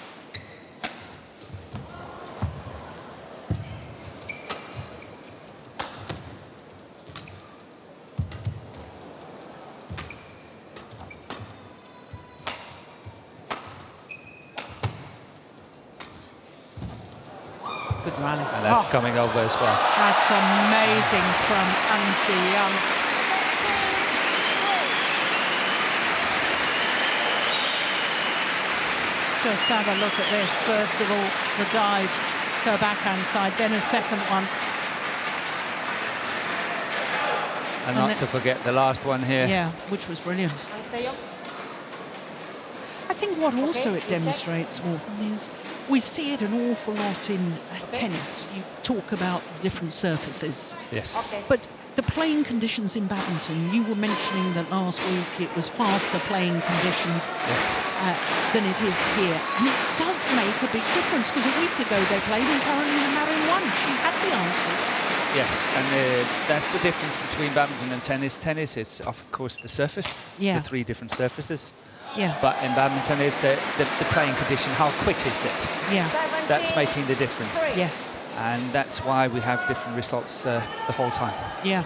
S1: Good rally.
S2: And that's coming over as well.
S1: That's amazing from Ang Se-young. Just have a look at this. First of all, the dive to her backhand side, then a second one.
S2: And not to forget the last one here.
S1: Yeah, which was brilliant. I think what also it demonstrates, Morgan, is we see it an awful lot in tennis. You talk about different surfaces.
S2: Yes.
S1: But the playing conditions in badminton, you were mentioning that last week it was faster playing conditions than it is here. And it does make a big difference, because a week ago they played and Carolina Marin won. She had the answers.
S2: Yes, and that's the difference between badminton and tennis. Tennis is, of course, the surface, the 3 different surfaces.
S1: Yeah.
S2: But in badminton, it's the playing condition. How quick is it?
S1: Yeah.
S2: That's making the difference.
S1: Yes.
S2: And that's why we have different results the whole time.
S1: Yeah.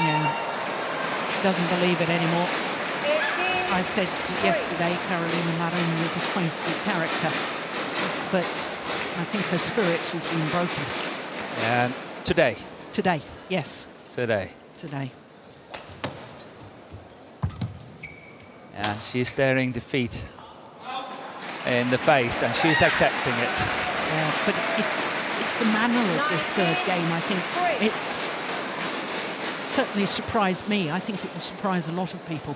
S1: Yeah. She doesn't believe it anymore. I said yesterday Carolina Marin was a feisty character, but I think her spirit has been broken.
S2: And today.
S1: Today, yes.
S2: Today.
S1: Today.
S2: And she's staring defeat in the face, and she's accepting it.
S1: Yeah, but it's the manner of this third game, I think. It's certainly surprised me. I think it will surprise a lot of people.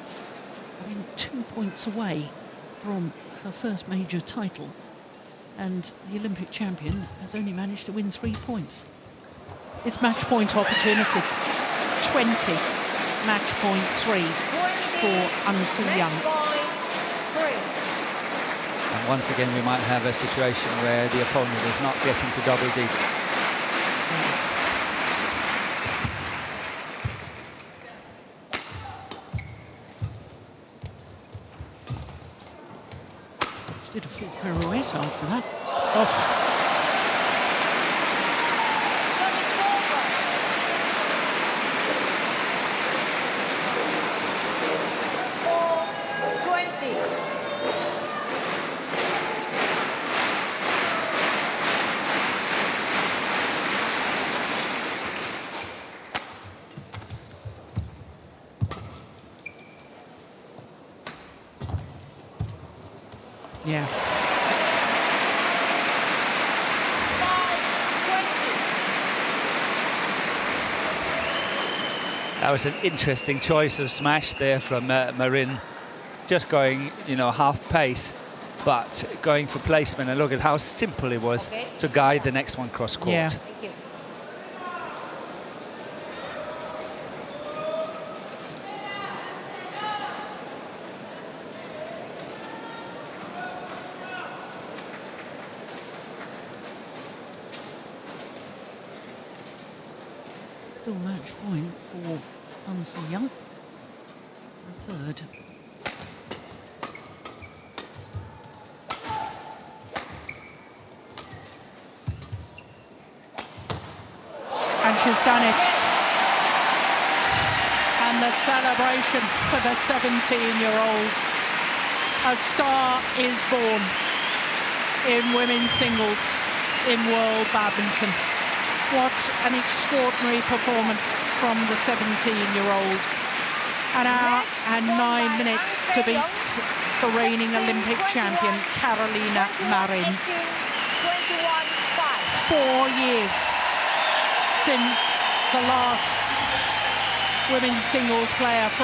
S1: I mean, 2 points away from her first major title, and the Olympic champion has only managed to win 3 points. It's match point opportunities. 20, match point 3 for Ang Se-young.
S2: And once again, we might have a situation where the opponent is not getting to double digits.
S1: She did a full pirouette after that. Oh. Yeah.
S2: That was an interesting choice of smash there from Marin. Just going, half pace, but going for placement. And look at how simple it was to guide the next one cross court.
S1: Yeah.
S4: Thank you.
S1: Still match point for Ang Se-young, the third. And she's done it. And the celebration for the 17-year-old. A star is born in women's singles in world badminton. What an extraordinary performance from the 17-year-old. An hour and 9 minutes to beat the reigning Olympic champion, Carolina Marin. 4 years since the last women's singles player